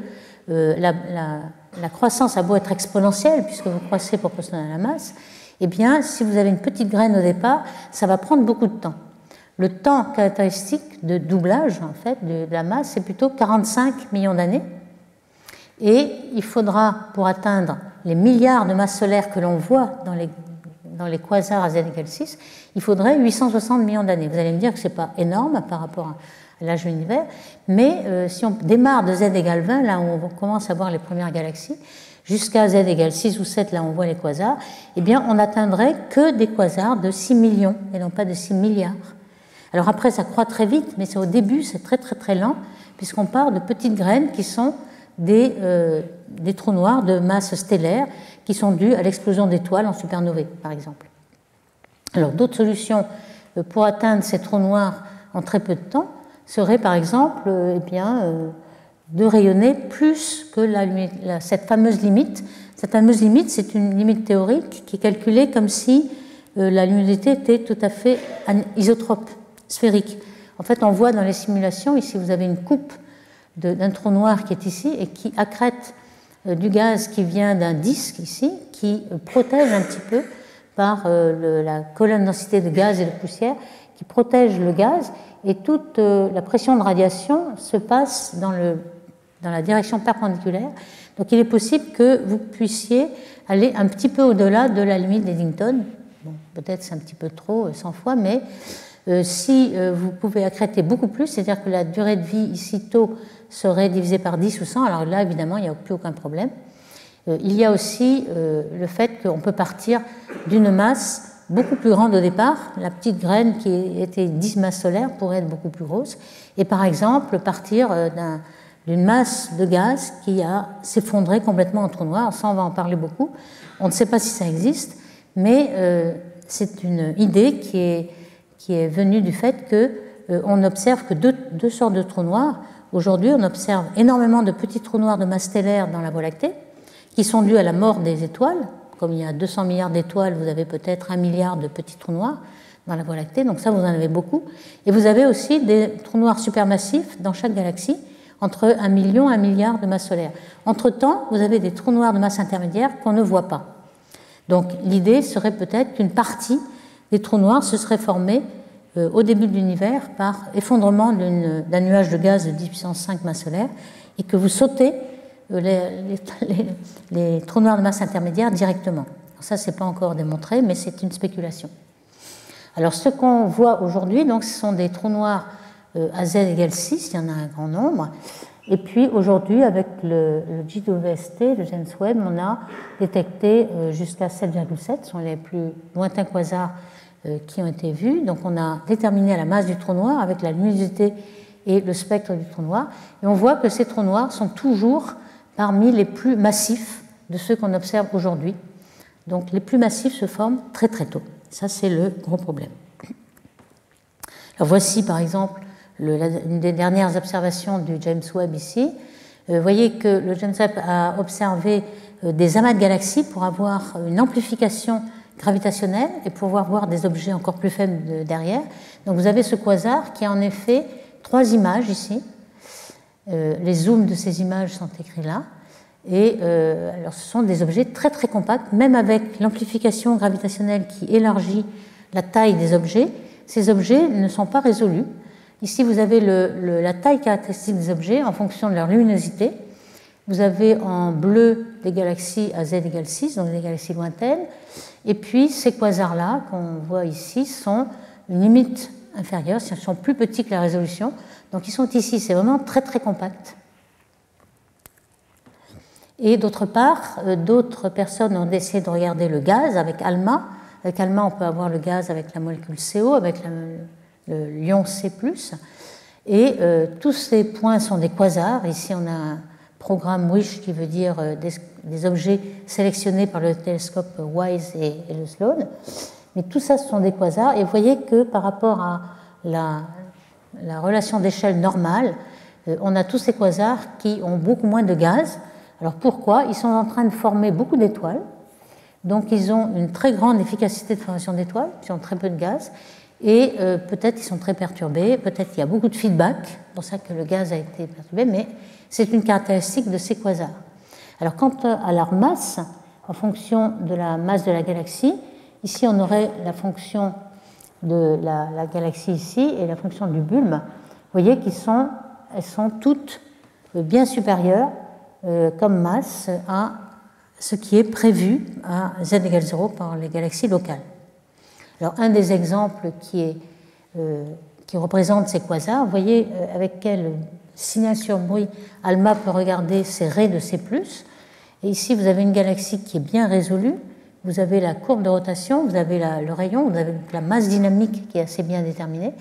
[SPEAKER 1] la croissance a beau être exponentielle, puisque vous croissez proportionnellement à la masse, eh bien, si vous avez une petite graine au départ, ça va prendre beaucoup de temps. Le temps caractéristique de doublage, en fait, de la masse, c'est plutôt 45 millions d'années. Et il faudra, pour atteindre les milliards de masses solaires que l'on voit dans les quasars à z égale 6, il faudrait 860 millions d'années. Vous allez me dire que ce n'est pas énorme par rapport à l'âge de l'univers, mais si on démarre de z égale 20, là où on commence à voir les premières galaxies, jusqu'à z égale 6 ou 7, là où on voit les quasars, eh bien on n'atteindrait que des quasars de 6 millions et non pas de 6 milliards. Alors après, ça croît très vite, mais c'est au début, c'est très très très lent, puisqu'on part de petites graines qui sont des trous noirs de masse stellaire qui sont dus à l'explosion d'étoiles en supernovae, par exemple. Alors d'autres solutions pour atteindre ces trous noirs en très peu de temps seraient par exemple de rayonner plus que cette fameuse limite. Cette fameuse limite, c'est une limite théorique qui est calculée comme si la luminosité était tout à fait isotrope, sphérique. En fait, on voit dans les simulations, ici vous avez une coupe d'un trou noir qui est ici et qui accrète du gaz qui vient d'un disque ici, qui protège un petit peu par la colonne densité de gaz et de poussière, qui protège le gaz, et toute la pression de radiation se passe dans la direction perpendiculaire. Donc il est possible que vous puissiez aller un petit peu au-delà de la limite d'Eddington. Bon, peut-être c'est un petit peu trop, 100 fois, mais si vous pouvez accréter beaucoup plus, c'est-à-dire que la durée de vie ici tôt serait divisée par 10 ou 100, alors là évidemment il n'y a plus aucun problème. Il y a aussi le fait qu'on peut partir d'une masse beaucoup plus grande au départ. La petite graine qui était 10 masses solaires pourrait être beaucoup plus grosse, et par exemple partir d'une masse de gaz qui a s'effondré complètement en trou noir. Ça, on va en parler beaucoup. On ne sait pas si ça existe, mais c'est une idée qui est venue du fait que on n'observe que deux sortes de trous noirs. Aujourd'hui, on observe énormément de petits trous noirs de masse stellaire dans la Voie lactée, qui sont dus à la mort des étoiles. Comme il y a 200 milliards d'étoiles, vous avez peut-être 1 milliard de petits trous noirs dans la Voie lactée, donc ça, vous en avez beaucoup. Et vous avez aussi des trous noirs supermassifs dans chaque galaxie, entre 1 million et 1 milliard de masse solaire. Entre-temps, vous avez des trous noirs de masse intermédiaire qu'on ne voit pas. Donc l'idée serait peut-être qu'une partie des trous noirs se serait formée au début de l'univers par effondrement d'un nuage de gaz de 10 puissance 5 masse solaire, et que vous sautez les trous noirs de masse intermédiaire directement. Alors ça, ce n'est pas encore démontré, mais c'est une spéculation. Alors ce qu'on voit aujourd'hui, donc, ce sont des trous noirs à z égale 6, il y en a un grand nombre. Et puis aujourd'hui, avec le JWST, le James Webb, on a détecté jusqu'à 7,7, ce sont les plus lointains quasars qui ont été vus. Donc on a déterminé la masse du trou noir avec la luminosité et le spectre du trou noir. Et on voit que ces trous noirs sont toujours parmi les plus massifs de ceux qu'on observe aujourd'hui. Donc les plus massifs se forment très très tôt. Ça, c'est le gros problème. Alors voici par exemple une des dernières observations du James Webb ici. Vous voyez que le James Webb a observé des amas de galaxies pour avoir une amplification gravitationnelle et pouvoir voir des objets encore plus faibles derrière. Donc vous avez ce quasar qui a en effet 3 images ici. Les zooms de ces images sont écrits là. Et alors ce sont des objets très très compacts, même avec l'amplification gravitationnelle qui élargit la taille des objets, ces objets ne sont pas résolus. Ici, vous avez la taille caractéristique des objets en fonction de leur luminosité. Vous avez en bleu des galaxies à z égale 6, donc des galaxies lointaines. Et puis, ces quasars-là, qu'on voit ici, sont une limite inférieure, ils sont plus petits que la résolution. Donc, ils sont ici, c'est vraiment très, très compact. Et d'autre part, d'autres personnes ont essayé de regarder le gaz avec ALMA. Avec ALMA, on peut avoir le gaz avec la molécule CO, avec le ion C+. Et tous ces points sont des quasars. Ici, on a un programme WISH qui veut dire des objets sélectionnés par le télescope WISE et le Sloan. Mais tout ça, ce sont des quasars. Et vous voyez que par rapport à la relation d'échelle normale, on a tous ces quasars qui ont beaucoup moins de gaz. Alors pourquoi? Ils sont en train de former beaucoup d'étoiles. Donc ils ont une très grande efficacité de formation d'étoiles, ils ont très peu de gaz. Et peut-être ils sont très perturbés, peut-être il y a beaucoup de feedback, c'est pour ça que le gaz a été perturbé, mais c'est une caractéristique de ces quasars. Alors quant à leur masse, en fonction de la masse de la galaxie, ici on aurait la fonction de la galaxie ici et la fonction du bulbe. Vous voyez qu'elles sont toutes bien supérieures comme masse à ce qui est prévu à z égale 0 par les galaxies locales. Alors, un des exemples qui représente ces quasars, vous voyez avec quel signal sur bruit ALMA peut regarder ces raies de C+. Et ici, vous avez une galaxie qui est bien résolue, vous avez la courbe de rotation, vous avez le rayon, vous avez la masse dynamique qui est assez bien déterminée.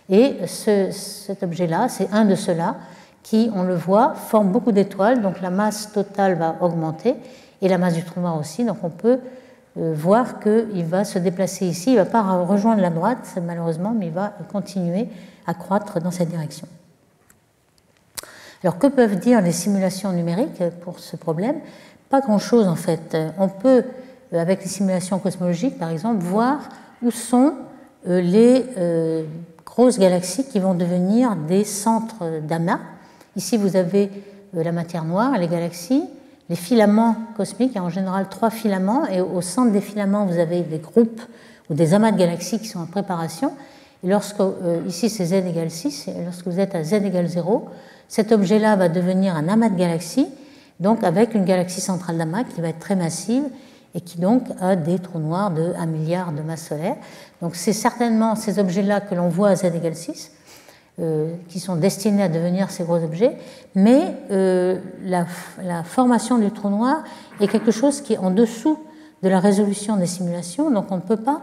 [SPEAKER 1] Et cet objet-là, c'est un de ceux-là qui, on le voit, forme beaucoup d'étoiles, donc la masse totale va augmenter et la masse du trou noir aussi. Donc on peut voir qu'il va se déplacer ici, il ne va pas rejoindre la droite malheureusement, mais il va continuer à croître dans cette direction. Alors que peuvent dire les simulations numériques pour ce problème? Pas grand-chose en fait. On peut, avec les simulations cosmologiques par exemple, voir où sont les grosses galaxies qui vont devenir des centres d'amas. Ici vous avez la matière noire, les galaxies, les filaments cosmiques, il y a en général 3 filaments, et au centre des filaments, vous avez des groupes ou des amas de galaxies qui sont en préparation. Et lorsque, ici c'est z égale 6, et lorsque vous êtes à z égale 0, cet objet-là va devenir un amas de galaxies, donc avec une galaxie centrale d'amas qui va être très massive et qui donc a des trous noirs de 1 milliard de masse solaire. Donc c'est certainement ces objets-là que l'on voit à z égale 6, qui sont destinés à devenir ces gros objets, mais la formation du trou noir est quelque chose qui est en dessous de la résolution des simulations, donc on ne peut pas,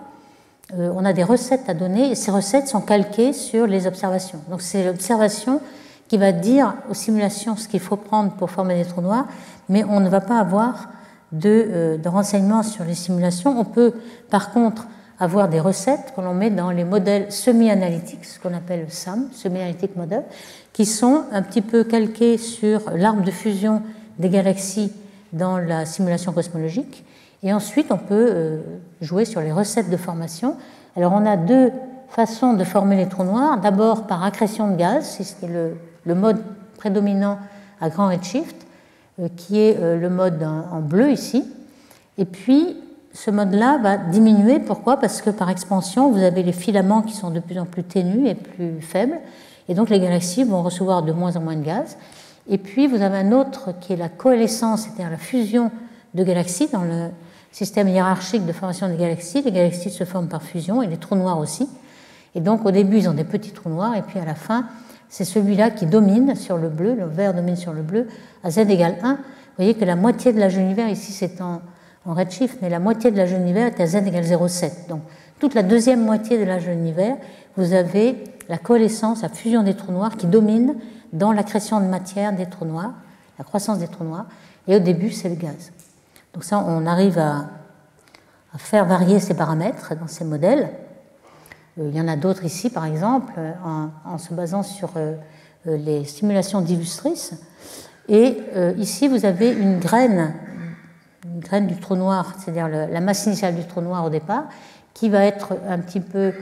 [SPEAKER 1] on a des recettes à donner, et ces recettes sont calquées sur les observations. Donc c'est l'observation qui va dire aux simulations ce qu'il faut prendre pour former des trous noirs, mais on ne va pas avoir de renseignements sur les simulations. On peut par contre avoir des recettes que l'on met dans les modèles semi-analytiques, ce qu'on appelle le SAM, Semi-Analytic Model, qui sont un petit peu calqués sur l'arbre de fusion des galaxies dans la simulation cosmologique. Et ensuite, on peut jouer sur les recettes de formation. Alors, on a deux façons de former les trous noirs. D'abord, par accrétion de gaz, c'est le mode prédominant à grand redshift, qui est le mode en bleu ici. Et puis, ce mode-là va diminuer. Pourquoi? Parce que par expansion, vous avez les filaments qui sont de plus en plus ténus et plus faibles. Et donc, les galaxies vont recevoir de moins en moins de gaz. Et puis, vous avez un autre qui est la coalescence, c'est-à-dire la fusion de galaxies. Dans le système hiérarchique de formation des galaxies, les galaxies se forment par fusion et les trous noirs aussi. Et donc, au début, ils ont des petits trous noirs. Et puis, à la fin, c'est celui-là qui domine sur le bleu. Le vert domine sur le bleu à z égale 1. Vous voyez que la moitié de l'âge de l'univers, ici, c'est en redshift, mais la moitié de l'âge de l'univers est à z égale 0,7. Donc, toute la deuxième moitié de l'âge de l'univers, vous avez la coalescence, la fusion des trous noirs qui domine dans l'accrétion de matière des trous noirs, la croissance des trous noirs. Et au début, c'est le gaz. Donc ça, on arrive à faire varier ces paramètres dans ces modèles. Il y en a d'autres ici, par exemple, en se basant sur les simulations d'Illustris. Et ici, vous avez une graine du trou noir, c'est-à-dire la masse initiale du trou noir au départ, qui va être un petit peu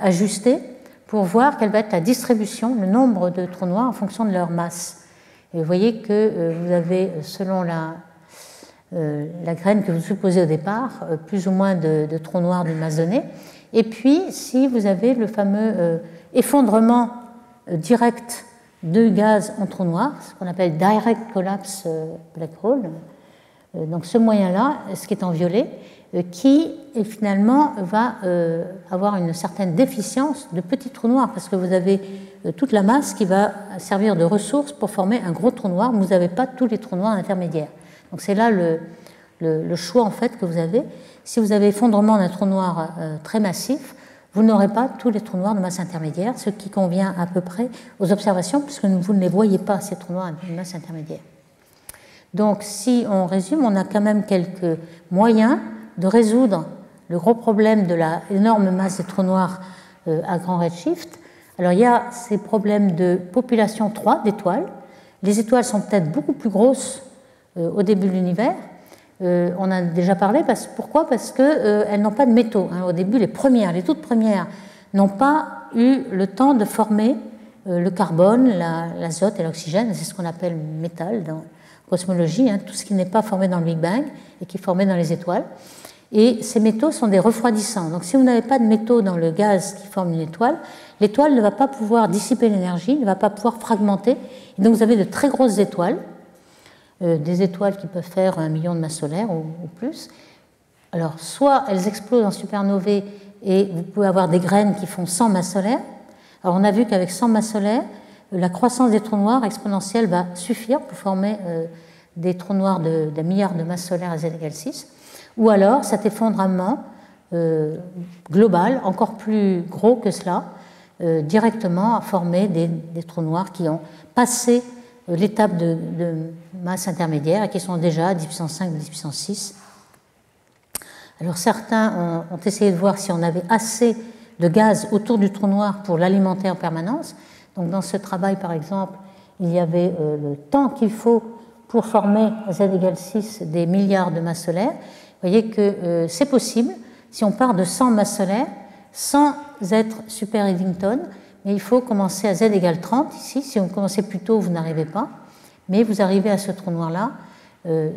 [SPEAKER 1] ajustée pour voir quelle va être la distribution, le nombre de trous noirs en fonction de leur masse. Et vous voyez que vous avez, selon la graine que vous supposez au départ, plus ou moins de trous noirs d'une masse donnée. Et puis, si vous avez le fameux effondrement direct de gaz en trou noir, ce qu'on appelle direct collapse black hole, donc ce moyen-là, ce qui est en violet, qui finalement va avoir une certaine déficience de petits trous noirs, parce que vous avez toute la masse qui va servir de ressource pour former un gros trou noir, mais vous n'avez pas tous les trous noirs intermédiaires. Donc c'est là le choix en fait que vous avez. Si vous avez effondrement d'un trou noir très massif, vous n'aurez pas tous les trous noirs de masse intermédiaire, ce qui convient à peu près aux observations, puisque vous ne les voyez pas, ces trous noirs de masse intermédiaire. Donc si on résume, on a quand même quelques moyens de résoudre le gros problème de la énorme masse des trous noirs à grand redshift. Alors il y a ces problèmes de population 3 d'étoiles. Les étoiles sont peut-être beaucoup plus grosses au début de l'univers. On en a déjà parlé. Pourquoi? Parce qu'elles n'ont pas de métaux. Au début, les toutes premières, n'ont pas eu le temps de former le carbone, l'azote et l'oxygène. C'est ce qu'on appelle métal dans la cosmologie, tout ce qui n'est pas formé dans le Big Bang et qui est formé dans les étoiles. Et ces métaux sont des refroidissants. Donc si vous n'avez pas de métaux dans le gaz qui forme une étoile, l'étoile ne va pas pouvoir dissiper l'énergie, ne va pas pouvoir fragmenter. Et donc vous avez de très grosses étoiles, des étoiles qui peuvent faire 1 million de masses solaires ou plus. Alors soit elles explosent en supernovae et vous pouvez avoir des graines qui font 100 masses solaires. Alors on a vu qu'avec 100 masses solaires, la croissance des trous noirs exponentielle va suffire pour former des trous noirs d'un milliard de masses solaires à z égale 6. Ou alors cet effondrement global, encore plus gros que cela, directement a formé des trous noirs qui ont passé l'étape de masse intermédiaire et qui sont déjà à 10 puissance 5, 10 puissance 6. Alors certains ont essayé de voir si on avait assez de gaz autour du trou noir pour l'alimenter en permanence. Donc dans ce travail, par exemple, il y avait le temps qu'il faut pour former à z égale 6 des milliards de masses solaires. Vous voyez que c'est possible si on part de 100 masses solaires sans être super Eddington, mais il faut commencer à z égale 30 ici. Si vous commencez plus tôt, vous n'arrivez pas, mais vous arrivez à ce trou noir-là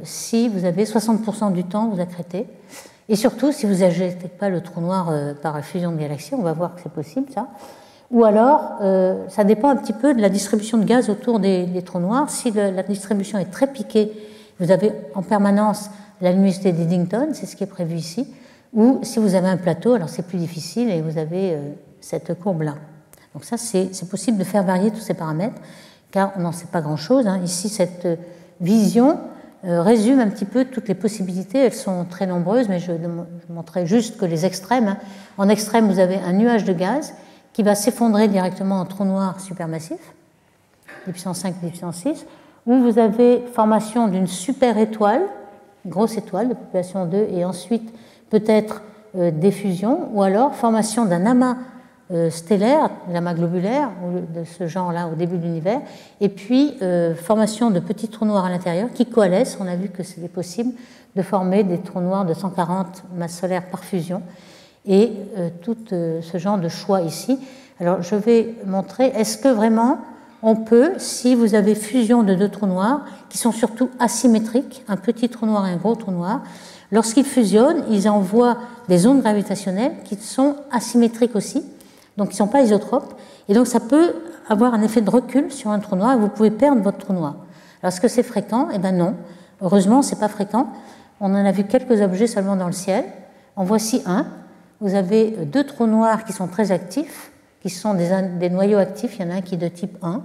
[SPEAKER 1] si vous avez 60% du temps, vous accrétez. Et surtout, si vous n'ajoutez pas le trou noir par la fusion de galaxies, on va voir que c'est possible ça. Ou alors, ça dépend un petit peu de la distribution de gaz autour des trous noirs. Si la distribution est très piquée, vous avez en permanence la luminosité d'Eddington, c'est ce qui est prévu ici. Ou si vous avez un plateau, alors c'est plus difficile et vous avez cette courbe-là. Donc ça, c'est possible de faire varier tous ces paramètres, car on n'en sait pas grand-chose. Ici, cette vision résume un petit peu toutes les possibilités. Elles sont très nombreuses, mais je montrerai juste que les extrêmes. En extrême, vous avez un nuage de gaz qui va s'effondrer directement en trou noir supermassif, 10 puissance 5, 10 puissance 6, où vous avez formation d'une super étoile, une grosse étoile de population 2, et ensuite peut-être des fusions, ou alors formation d'un amas stellaire, l'amas globulaire, de ce genre-là au début de l'univers, et puis formation de petits trous noirs à l'intérieur qui coalescent. On a vu que c'était possible de former des trous noirs de 140 masses solaires par fusion, et tout ce genre de choix ici. Alors je vais montrer, est-ce que vraiment on peut, si vous avez fusion de deux trous noirs, qui sont surtout asymétriques, un petit trou noir et un gros trou noir, lorsqu'ils fusionnent, ils envoient des ondes gravitationnelles qui sont asymétriques aussi, donc qui ne sont pas isotropes, et donc ça peut avoir un effet de recul sur un trou noir et vous pouvez perdre votre trou noir. Alors est-ce que c'est fréquent? Eh bien non, heureusement ce n'est pas fréquent. On en a vu quelques objets seulement dans le ciel. En voici un. Vous avez deux trous noirs qui sont très actifs, qui sont des noyaux actifs. Il y en a un qui est de type 1,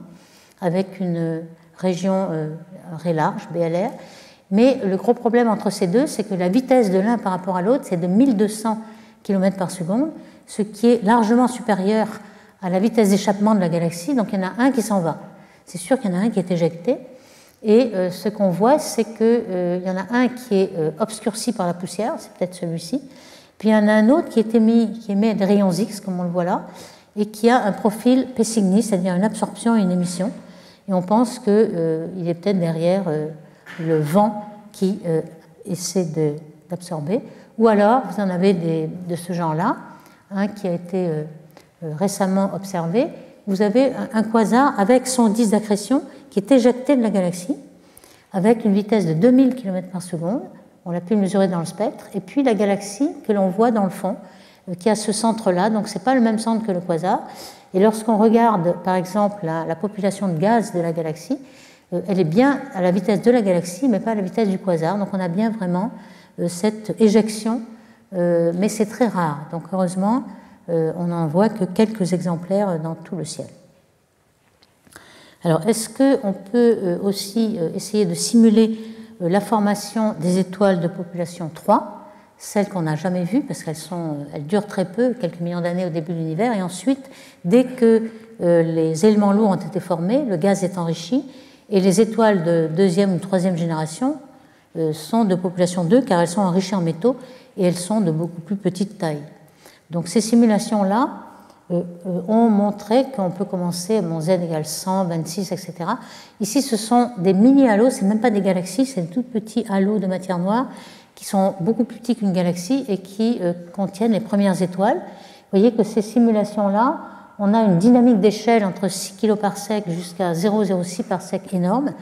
[SPEAKER 1] avec une région très large, BLR. Mais le gros problème entre ces deux, c'est que la vitesse de l'un par rapport à l'autre, c'est de 1200 km par seconde, ce qui est largement supérieur à la vitesse d'échappement de la galaxie. Donc il y en a un qui s'en va. C'est sûr qu'il y en a un qui est éjecté. Et ce qu'on voit, c'est qu'il y en a un qui est obscurci par la poussière, c'est peut-être celui-ci. Puis il y en a un autre qui émet des rayons X, comme on le voit là, et qui a un profil P Cygni, c'est-à-dire une absorption et une émission. Et on pense qu'il est peut-être derrière le vent qui essaie d'absorber. Ou alors, vous en avez de ce genre-là, un qui a été récemment observé. Vous avez un quasar avec son disque d'accrétion qui est éjecté de la galaxie avec une vitesse de 2000 km par seconde. On l'a pu mesurer dans le spectre. Et puis la galaxie que l'on voit dans le fond, qui a ce centre-là. Donc, ce n'est pas le même centre que le quasar. Et lorsqu'on regarde, par exemple, la population de gaz de la galaxie, elle est bien à la vitesse de la galaxie, mais pas à la vitesse du quasar. Donc, on a bien vraiment cette éjection, mais c'est très rare. Donc, heureusement, on n'en voit que quelques exemplaires dans tout le ciel. Alors, est-ce qu'on peut aussi essayer de simuler la formation des étoiles de population 3, celles qu'on n'a jamais vues, parce qu'elles durent très peu, quelques millions d'années au début de l'univers, et ensuite, dès que les éléments lourds ont été formés, le gaz est enrichi, et les étoiles de deuxième ou troisième génération sont de population 2, car elles sont enrichies en métaux, et elles sont de beaucoup plus petite taille. Donc ces simulations-là ont montré qu'on peut commencer, Z égale 100, 26, etc. Ici, ce sont des mini-halos, ce n'est même pas des galaxies, c'est des tout petits halos de matière noire qui sont beaucoup plus petits qu'une galaxie et qui contiennent les premières étoiles. Vous voyez que ces simulations-là, on a une dynamique d'échelle entre 6 kg par sec jusqu'à 0,06 par sec énorme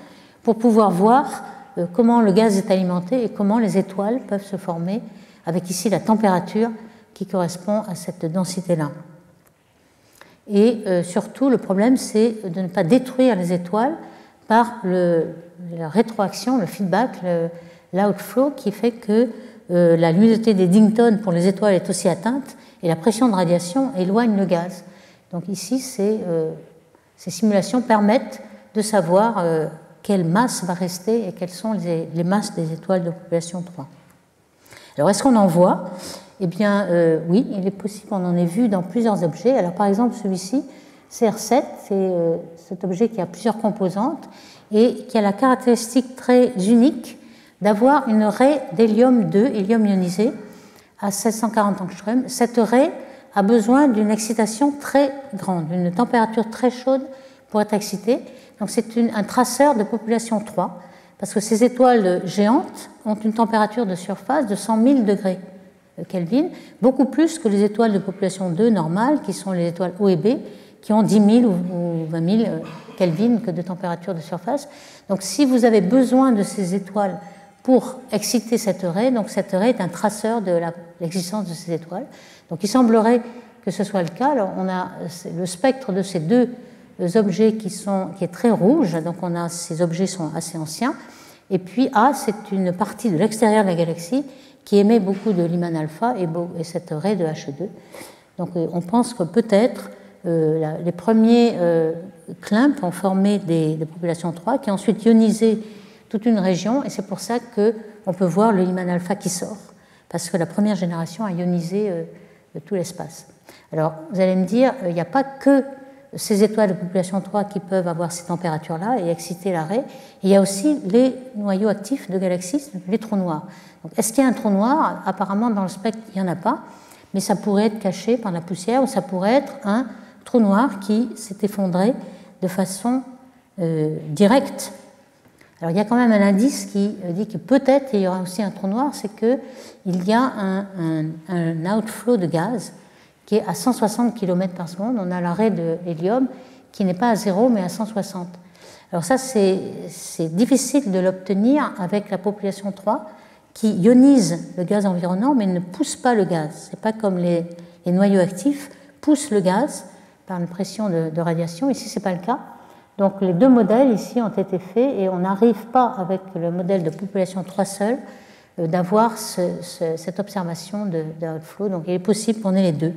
[SPEAKER 1] pour pouvoir voir comment le gaz est alimenté et comment les étoiles peuvent se former, avec ici la température qui correspond à cette densité-là. Et surtout, le problème, c'est de ne pas détruire les étoiles par la rétroaction, le feedback, l'outflow, qui fait que la luminosité d'Eddington pour les étoiles est aussi atteinte et la pression de radiation éloigne le gaz. Donc ici, ces simulations permettent de savoir quelle masse va rester et quelles sont les masses des étoiles de population 3. Alors, est-ce qu'on en voit? Eh bien, oui, il est possible qu'on en ait vu dans plusieurs objets. Alors, par exemple, celui-ci, CR7, c'est cet objet qui a plusieurs composantes et qui a la caractéristique très unique d'avoir une raie d'hélium-2, hélium ionisé, à 1640 angstroms. Cette raie a besoin d'une excitation très grande, d'une température très chaude pour être excitée. Donc, c'est un traceur de population 3, parce que ces étoiles géantes ont une température de surface de 100 000 degrés Kelvin, beaucoup plus que les étoiles de population 2 normales, qui sont les étoiles O et B, qui ont 10 000 ou 20 000 Kelvin de température de surface. Donc, si vous avez besoin de ces étoiles pour exciter cette raie, donc cette raie est un traceur de l'existence de ces étoiles. Donc, il semblerait que ce soit le cas. Alors, on a le spectre de ces deux objets qui est très rouge, donc ces objets sont assez anciens. Et puis A, c'est une partie de l'extérieur de la galaxie qui émet beaucoup de Lyman alpha et cette raie de He2. Donc on pense que peut-être les premiers CLIMP ont formé des populations 3 qui ont ensuite ionisé toute une région, et c'est pour ça qu'on peut voir le Lyman alpha qui sort, parce que la première génération a ionisé tout l'espace. Alors vous allez me dire, il n'y a pas que ces étoiles de population 3 qui peuvent avoir ces températures-là et exciter la raie. Et il y a aussi les noyaux actifs de galaxies, les trous noirs. Est-ce qu'il y a un trou noir? Apparemment, dans le spectre, il n'y en a pas, mais ça pourrait être caché par la poussière ou ça pourrait être un trou noir qui s'est effondré de façon directe. Alors il y a quand même un indice qui dit que peut-être il y aura aussi un trou noir, c'est qu'il y a un outflow de gaz qui est à 160 km par seconde. On a la raie de l'hélium qui n'est pas à 0 mais à 160. Alors ça c'est difficile de l'obtenir avec la population 3 qui ionise le gaz environnant mais ne pousse pas le gaz. Ce n'est pas comme les noyaux actifs poussent le gaz par une pression de radiation. Ici ce n'est pas le cas. Donc les deux modèles ici ont été faits et on n'arrive pas avec le modèle de population 3 seul d'avoir cette observation d'outflow. Donc il est possible qu'on ait les deux.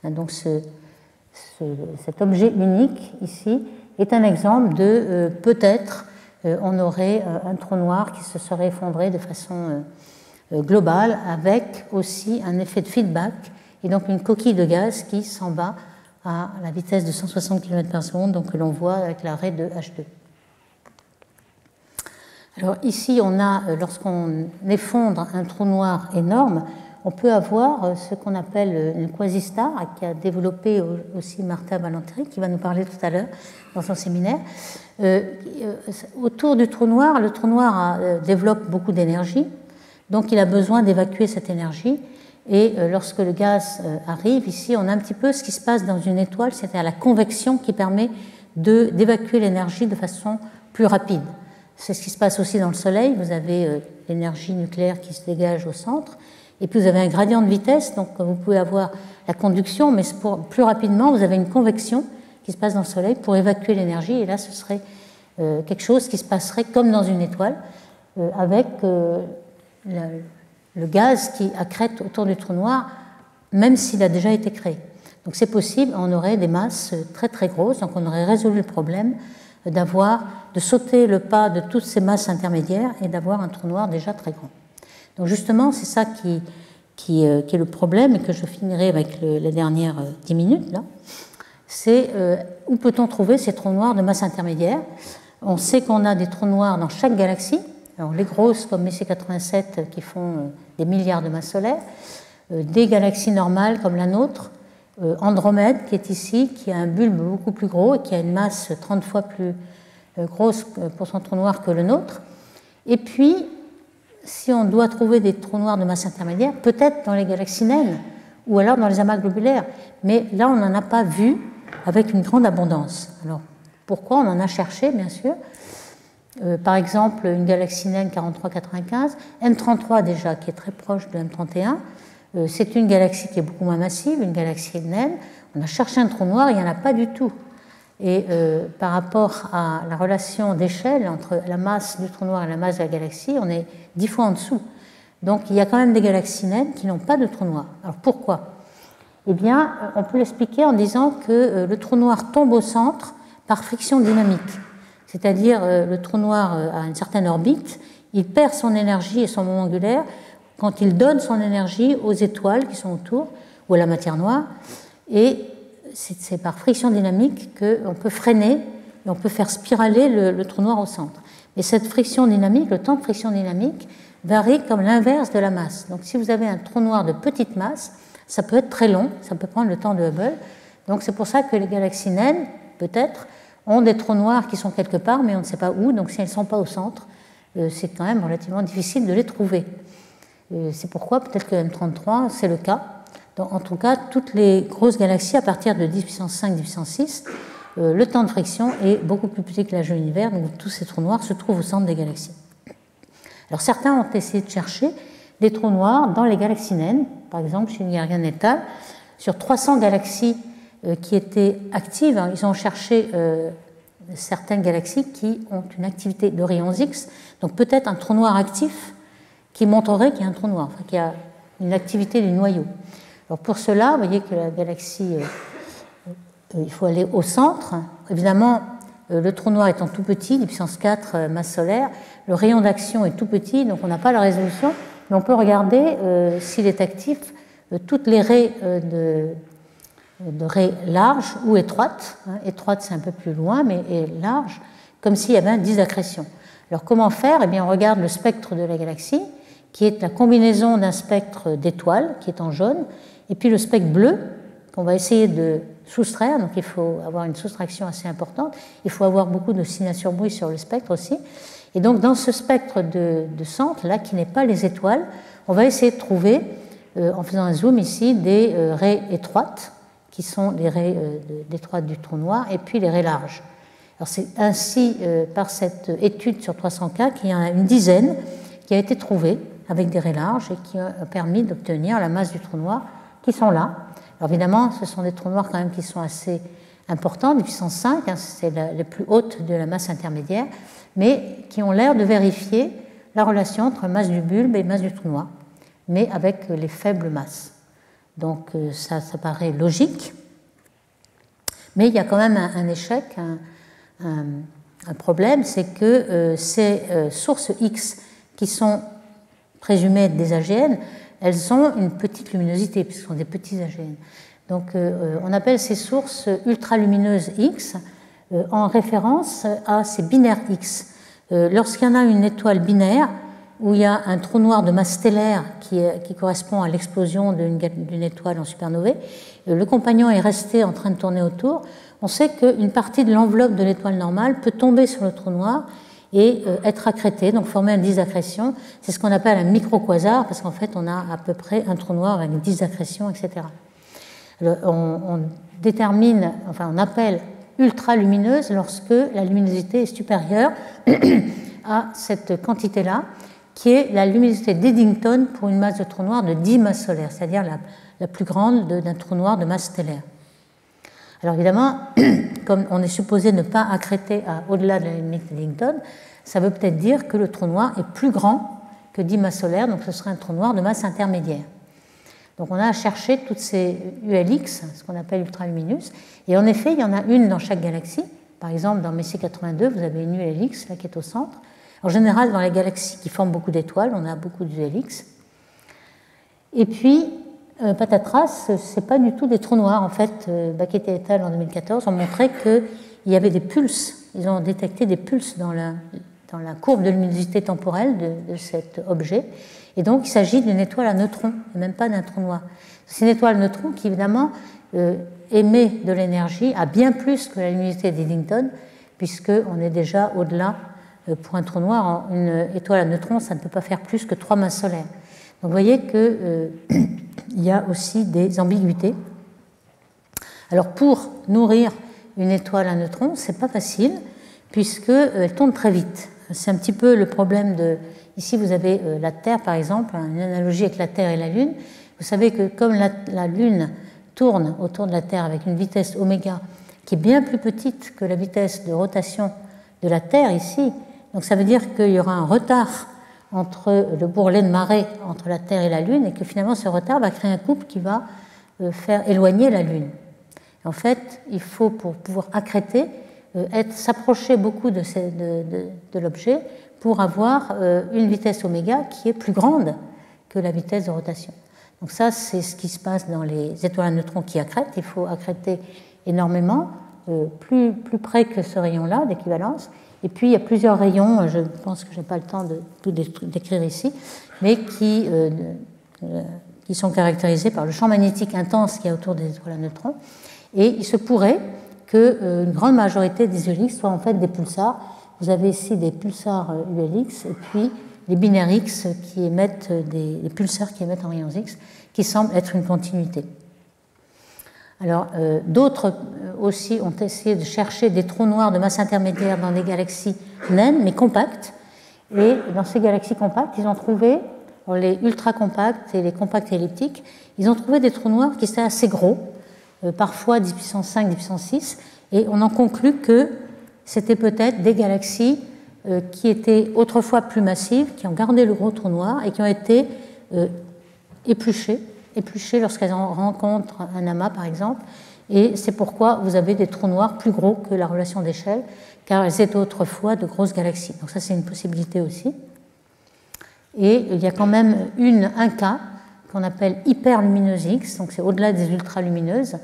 [SPEAKER 1] Donc cet objet unique ici est un exemple de peut-être on aurait un trou noir qui se serait effondré de façon globale avec aussi un effet de feedback et donc une coquille de gaz qui s'en va à la vitesse de 160 km par seconde, donc que l'on voit avec la raie de H2. Alors ici, on a, lorsqu'on effondre un trou noir énorme, on peut avoir ce qu'on appelle une quasi-star, qui a développé aussi Martha Ballantyry, qui va nous parler tout à l'heure dans son séminaire. Autour du trou noir, le trou noir développe beaucoup d'énergie, donc il a besoin d'évacuer cette énergie. Et lorsque le gaz arrive, ici, on a un petit peu ce qui se passe dans une étoile, c'est-à-dire la convection qui permet d'évacuer l'énergie de façon plus rapide. C'est ce qui se passe aussi dans le Soleil. Vous avez l'énergie nucléaire qui se dégage au centre, et puis vous avez un gradient de vitesse, donc vous pouvez avoir la conduction, mais plus rapidement, vous avez une convection qui se passe dans le Soleil pour évacuer l'énergie, et là, ce serait quelque chose qui se passerait comme dans une étoile, avec le gaz qui accrète autour du trou noir, même s'il a déjà été créé. Donc c'est possible, on aurait des masses très très grosses, donc on aurait résolu le problème de sauter le pas de toutes ces masses intermédiaires et d'avoir un trou noir déjà très grand. Donc justement, c'est ça qui est le problème et que je finirai avec les dernières 10 minutes, là. C'est où peut-on trouver ces trous noirs de masse intermédiaire? On sait qu'on a des trous noirs dans chaque galaxie. Alors, les grosses comme Messier 87 qui font des milliards de masses solaires, des galaxies normales comme la nôtre, Andromède qui est ici, qui a un bulbe beaucoup plus gros et qui a une masse 30 fois plus grosse pour son trou noir que le nôtre. Et puis, si on doit trouver des trous noirs de masse intermédiaire, peut-être dans les galaxies naines ou alors dans les amas globulaires, mais là on n'en a pas vu avec une grande abondance. Alors, pourquoi? On en a cherché, bien sûr. Par exemple, une galaxie naine 4395, M33 déjà, qui est très proche de M31, c'est une galaxie qui est beaucoup moins massive, une galaxie naine. On a cherché un trou noir, il n'y en a pas du tout. Et par rapport à la relation d'échelle entre la masse du trou noir et la masse de la galaxie, on est 10 fois en dessous. Donc il y a quand même des galaxies naines qui n'ont pas de trou noir. Alors pourquoi? Eh bien, on peut l'expliquer en disant que le trou noir tombe au centre par friction dynamique. C'est-à-dire le trou noir a une certaine orbite, il perd son énergie et son moment angulaire quand il donne son énergie aux étoiles qui sont autour ou à la matière noire, et c'est par friction dynamique qu'on peut freiner et on peut faire spiraler le trou noir au centre. Et cette friction dynamique, le temps de friction dynamique, varie comme l'inverse de la masse. Donc si vous avez un trou noir de petite masse, ça peut être très long, ça peut prendre le temps de Hubble. Donc c'est pour ça que les galaxies naines, peut-être, ont des trous noirs qui sont quelque part, mais on ne sait pas où. Donc si elles ne sont pas au centre, c'est quand même relativement difficile de les trouver. C'est pourquoi peut-être que M33, c'est le cas. Donc, en tout cas, toutes les grosses galaxies, à partir de 10 puissance 5, 10 puissance 6, le temps de friction est beaucoup plus petit que l'âge de l'univers, donc tous ces trous noirs se trouvent au centre des galaxies. Alors certains ont essayé de chercher des trous noirs dans les galaxies naines, par exemple chez Nguyen et al. Sur 300 galaxies qui étaient actives, hein, ils ont cherché certaines galaxies qui ont une activité de rayons X, donc peut-être un trou noir actif qui montrerait qu'il y a un trou noir, enfin, qu'il y a une activité du noyau. Alors pour cela, vous voyez que la galaxie, il faut aller au centre. Évidemment, le trou noir étant tout petit, 10 puissance 4 masse solaire, le rayon d'action est tout petit, donc on n'a pas la résolution, mais on peut regarder s'il est actif toutes les raies de raies larges ou étroites. Étroite, c'est un peu plus loin, mais large, comme s'il y avait un disque d'accrétion. Alors comment faire? Eh bien, on regarde le spectre de la galaxie, qui est la combinaison d'un spectre d'étoiles, qui est en jaune, et puis le spectre bleu, qu'on va essayer de soustraire. Donc il faut avoir une soustraction assez importante. Il faut avoir beaucoup de signature bruit sur le spectre aussi. Et donc dans ce spectre de centre, là, qui n'est pas les étoiles, on va essayer de trouver, en faisant un zoom ici, des raies étroites, qui sont les raies étroites du trou noir, et puis les raies larges. Alors c'est ainsi, par cette étude sur 300 cas, qu'il y en a une dizaine qui a été trouvée avec des raies larges et qui a permis d'obtenir la masse du trou noir, qui sont là. Alors évidemment, ce sont des trous noirs quand même qui sont assez importants, de puissance 5, c'est la plus haute de la masse intermédiaire, mais qui ont l'air de vérifier la relation entre masse du bulbe et masse du trou noir, mais avec les faibles masses. Donc ça paraît logique, mais il y a quand même un échec, un problème, c'est que ces sources X qui sont présumées être des AGN, elles ont une petite luminosité, puisque ce sont des petits AGN. Donc on appelle ces sources ultralumineuses X en référence à ces binaires X. Lorsqu'il y en a une étoile binaire, où il y a un trou noir de masse stellaire qui correspond à l'explosion d'une étoile en supernovae, le compagnon est resté en train de tourner autour, on sait qu'une partie de l'enveloppe de l'étoile normale peut tomber sur le trou noir et être accrétée, donc former un disque d'accrétion. C'est ce qu'on appelle un microquasar, parce qu'en fait on a à peu près un trou noir avec 10 accrétions, etc. Alors, on détermine, enfin on appelle ultralumineuse lorsque la luminosité est supérieure à cette quantité-là, qui est la luminosité d'Eddington pour une masse de trou noir de 10 masses solaires, c'est-à-dire la plus grande d'un trou noir de masse stellaire. Alors évidemment, comme on est supposé ne pas accréter au-delà de la limite d'Eddington, ça veut peut-être dire que le trou noir est plus grand que 10 masses solaires, donc ce serait un trou noir de masse intermédiaire. Donc on a cherché toutes ces ULX, ce qu'on appelle ultralumineuses, et en effet, il y en a une dans chaque galaxie. Par exemple, dans Messier 82, vous avez une ULX là, qui est au centre. En général, dans les galaxies qui forment beaucoup d'étoiles, on a beaucoup d'ULX. Et puis, patatras, ce n'est pas du tout des trous noirs. En fait, Baquet et al. En 2014 ont montré qu'il y avait des pulses. Ils ont détecté des pulses dans la courbe de luminosité temporelle de cet objet. Et donc, il s'agit d'une étoile à neutrons, et même pas d'un trou noir. C'est une étoile à neutrons qui, évidemment, émet de l'énergie à bien plus que la luminosité d'Eddington, puisqu'on est déjà au-delà. Pour un trou noir, une étoile à neutrons, ça ne peut pas faire plus que 3 masses solaires. Donc vous voyez qu'il y a aussi des ambiguïtés. Alors pour nourrir une étoile à neutrons, ce n'est pas facile, puisqu'elle tourne très vite. C'est un petit peu le problème de... Ici, vous avez la Terre, par exemple, une analogie avec la Terre et la Lune. Vous savez que comme la Lune tourne autour de la Terre avec une vitesse oméga qui est bien plus petite que la vitesse de rotation de la Terre ici, donc ça veut dire qu'il y aura un retard entre le bourrelet de marée entre la Terre et la Lune, et que finalement ce retard va créer un couple qui va faire éloigner la Lune. En fait, il faut, pour pouvoir accréter, s'approcher beaucoup de l'objet pour avoir une vitesse oméga qui est plus grande que la vitesse de rotation. Donc ça, c'est ce qui se passe dans les étoiles à neutrons qui accrètent. Il faut accréter énormément, plus près que ce rayon-là d'équivalence. Et puis, il y a plusieurs rayons, je pense que je n'ai pas le temps de tout décrire ici, mais qui sont caractérisés par le champ magnétique intense qu'il y a autour des étoiles à neutrons. Et il se pourrait qu'une grande majorité des ULX soient en fait des pulsars. Vous avez ici des pulsars ULX et puis les binaires X qui émettent des pulsars qui émettent en rayons X, qui semblent être une continuité. Alors, d'autres aussi ont essayé de chercher des trous noirs de masse intermédiaire dans des galaxies naines, mais compactes. Et dans ces galaxies compactes, ils ont trouvé, pour les ultra compacts et les compacts elliptiques, ils ont trouvé des trous noirs qui étaient assez gros, parfois 10 puissance 5, 10 puissance 6, et on en conclut que c'était peut-être des galaxies qui étaient autrefois plus massives, qui ont gardé le gros trou noir et qui ont été épluchées lorsqu'elles rencontrent un amas, par exemple. Et c'est pourquoi vous avez des trous noirs plus gros que la relation d'échelle, car elles étaient autrefois de grosses galaxies. Donc ça, c'est une possibilité aussi. Et il y a quand même un cas qu'on appelle hyperlumineuse X, donc c'est au-delà des ultralumineuses,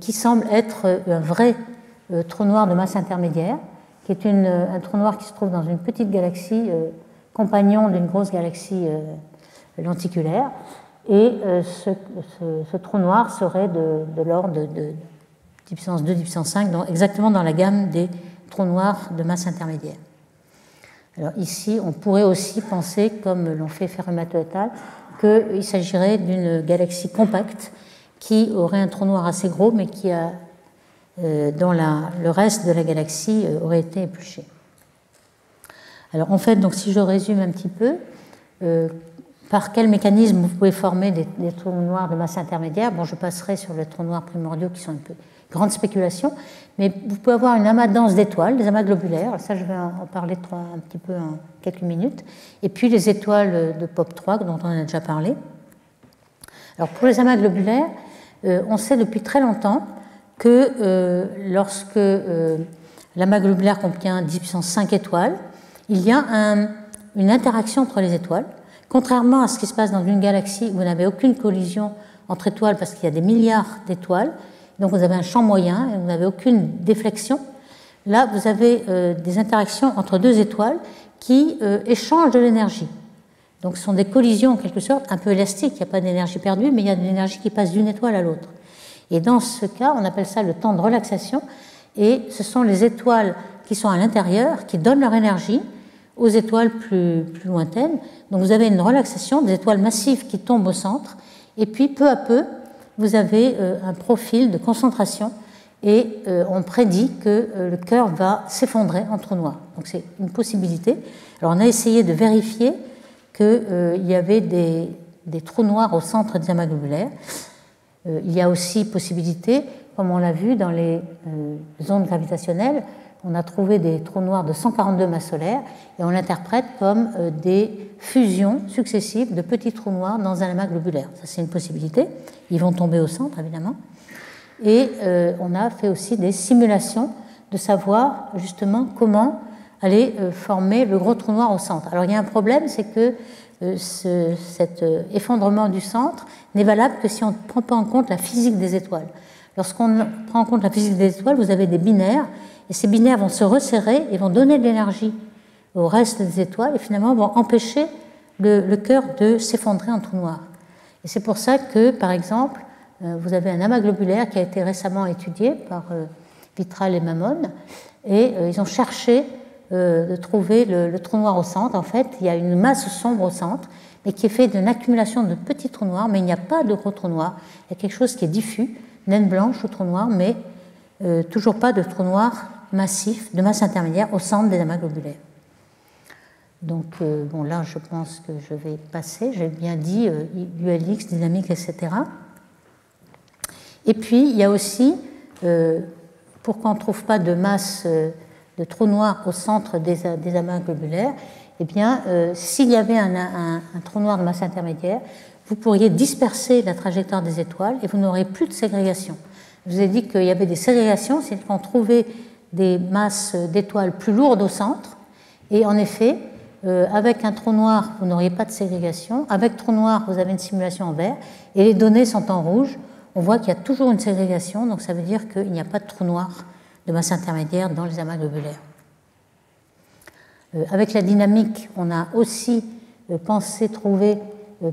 [SPEAKER 1] qui semble être un vrai trou noir de masse intermédiaire, qui est un trou noir qui se trouve dans une petite galaxie compagnon d'une grosse galaxie lenticulaire. Et ce trou noir serait de l'ordre de 10 puissance 2, 10 puissance 5, exactement dans la gamme des trous noirs de masse intermédiaire. Alors ici, on pourrait aussi penser, comme l'ont fait Ferrumato et al., qu'il s'agirait d'une galaxie compacte qui aurait un trou noir assez gros, mais qui a, dont le reste de la galaxie aurait été épluché. Alors en fait, donc, si je résume un petit peu, par quel mécanisme vous pouvez former des trous noirs de masse intermédiaire? Bon, je passerai sur les trous noirs primordiaux qui sont un peu grande spéculation, mais vous pouvez avoir une amas dense d'étoiles, des amas globulaires, ça je vais en parler un petit peu en quelques minutes, et puis les étoiles de POP3 dont on a déjà parlé. Alors pour les amas globulaires, on sait depuis très longtemps que lorsque l'amas globulaire contient 10 puissance 5 étoiles, il y a une interaction entre les étoiles, contrairement à ce qui se passe dans une galaxie où vous n'avez aucune collision entre étoiles parce qu'il y a des milliards d'étoiles. Donc vous avez un champ moyen et vous n'avez aucune déflexion. Là, vous avez des interactions entre deux étoiles qui échangent de l'énergie. Donc ce sont des collisions en quelque sorte un peu élastiques. Il n'y a pas d'énergie perdue, mais il y a de l'énergie qui passe d'une étoile à l'autre. Et dans ce cas, on appelle ça le temps de relaxation. Et ce sont les étoiles qui sont à l'intérieur qui donnent leur énergie aux étoiles plus lointaines. Donc vous avez une relaxation des étoiles massives qui tombent au centre. Et puis peu à peu, vous avez un profil de concentration et on prédit que le cœur va s'effondrer en trou noir. Donc c'est une possibilité. Alors on a essayé de vérifier qu'il y avait des trous noirs au centre des amas globulaires. Il y a aussi possibilité, comme on l'a vu dans les ondes gravitationnelles, on a trouvé des trous noirs de 142 masses solaires et on l'interprète comme des fusions successives de petits trous noirs dans un amas globulaire. Ça, c'est une possibilité. Ils vont tomber au centre, évidemment. Et on a fait aussi des simulations de savoir justement comment aller former le gros trou noir au centre. Alors, il y a un problème, c'est que cet effondrement du centre n'est valable que si on ne prend pas en compte la physique des étoiles. Lorsqu'on prend en compte la physique des étoiles, vous avez des binaires, et ces binaires vont se resserrer et vont donner de l'énergie au reste des étoiles et finalement vont empêcher le cœur de s'effondrer en trou noir. Et c'est pour ça que, par exemple, vous avez un amas globulaire qui a été récemment étudié par Vitral et Mamon, et ils ont cherché de trouver le trou noir au centre. En fait, il y a une masse sombre au centre, mais qui est faite d'une accumulation de petits trous noirs, mais il n'y a pas de gros trou noir. Il y a quelque chose qui est diffus, naine blanche au trou noir, mais toujours pas de trou noir massif de masse intermédiaire au centre des amas globulaires. Donc, bon, là, je pense que je vais passer. J'ai bien dit ULX, dynamique, etc. Et puis, il y a aussi, pourquoi on ne trouve pas de masse de trous noirs au centre des amas globulaires? Eh bien, s'il y avait un trou noir de masse intermédiaire, vous pourriez disperser la trajectoire des étoiles et vous n'aurez plus de ségrégation. Je vous ai dit qu'il y avait des ségrégations, c'est-à-dire qu'on trouvait des masses d'étoiles plus lourdes au centre, et en effet, avec un trou noir, vous n'auriez pas de ségrégation. Avec trou noir, vous avez une simulation en vert, et les données sont en rouge. On voit qu'il y a toujours une ségrégation, donc ça veut dire qu'il n'y a pas de trou noir de masse intermédiaire dans les amas globulaires. Avec la dynamique, on a aussi pensé trouver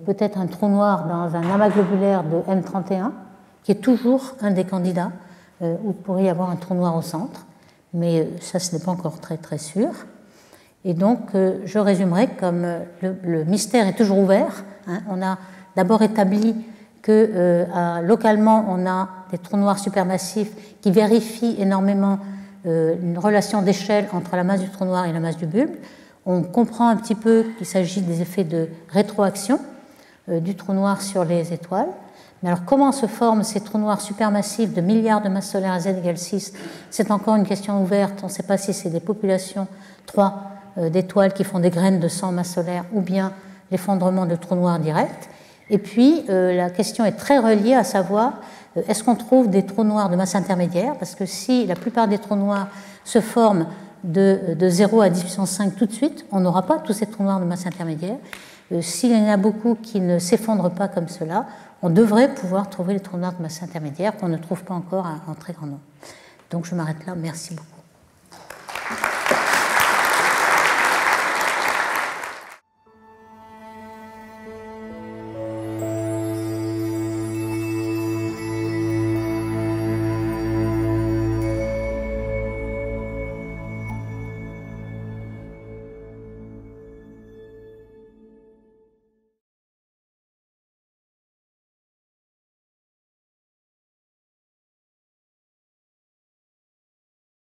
[SPEAKER 1] peut-être un trou noir dans un amas globulaire de M31, qui est toujours un des candidats où il pourrait y avoir un trou noir au centre, mais ça, ce n'est pas encore très, très sûr. Et donc, je résumerai comme le mystère est toujours ouvert. Hein, on a d'abord établi que localement, on a des trous noirs supermassifs qui vérifient énormément une relation d'échelle entre la masse du trou noir et la masse du bulbe. On comprend un petit peu qu'il s'agit des effets de rétroaction du trou noir sur les étoiles. Mais alors, comment se forment ces trous noirs supermassifs de milliards de masses solaires à z égale 6? C'est encore une question ouverte. On ne sait pas si c'est des populations 3 d'étoiles qui font des graines de sang masse solaire ou bien l'effondrement de trous noirs directs. Et puis, la question est très reliée à savoir, est-ce qu'on trouve des trous noirs de masse intermédiaire? Parce que si la plupart des trous noirs se forment de 0 à 10 puissance 5 tout de suite, on n'aura pas tous ces trous noirs de masse intermédiaire. s'il y en a beaucoup qui ne s'effondrent pas comme cela, on devrait pouvoir trouver les trous noirs de masse intermédiaire qu'on ne trouve pas encore en très grand nombre. Donc je m'arrête là. Merci beaucoup.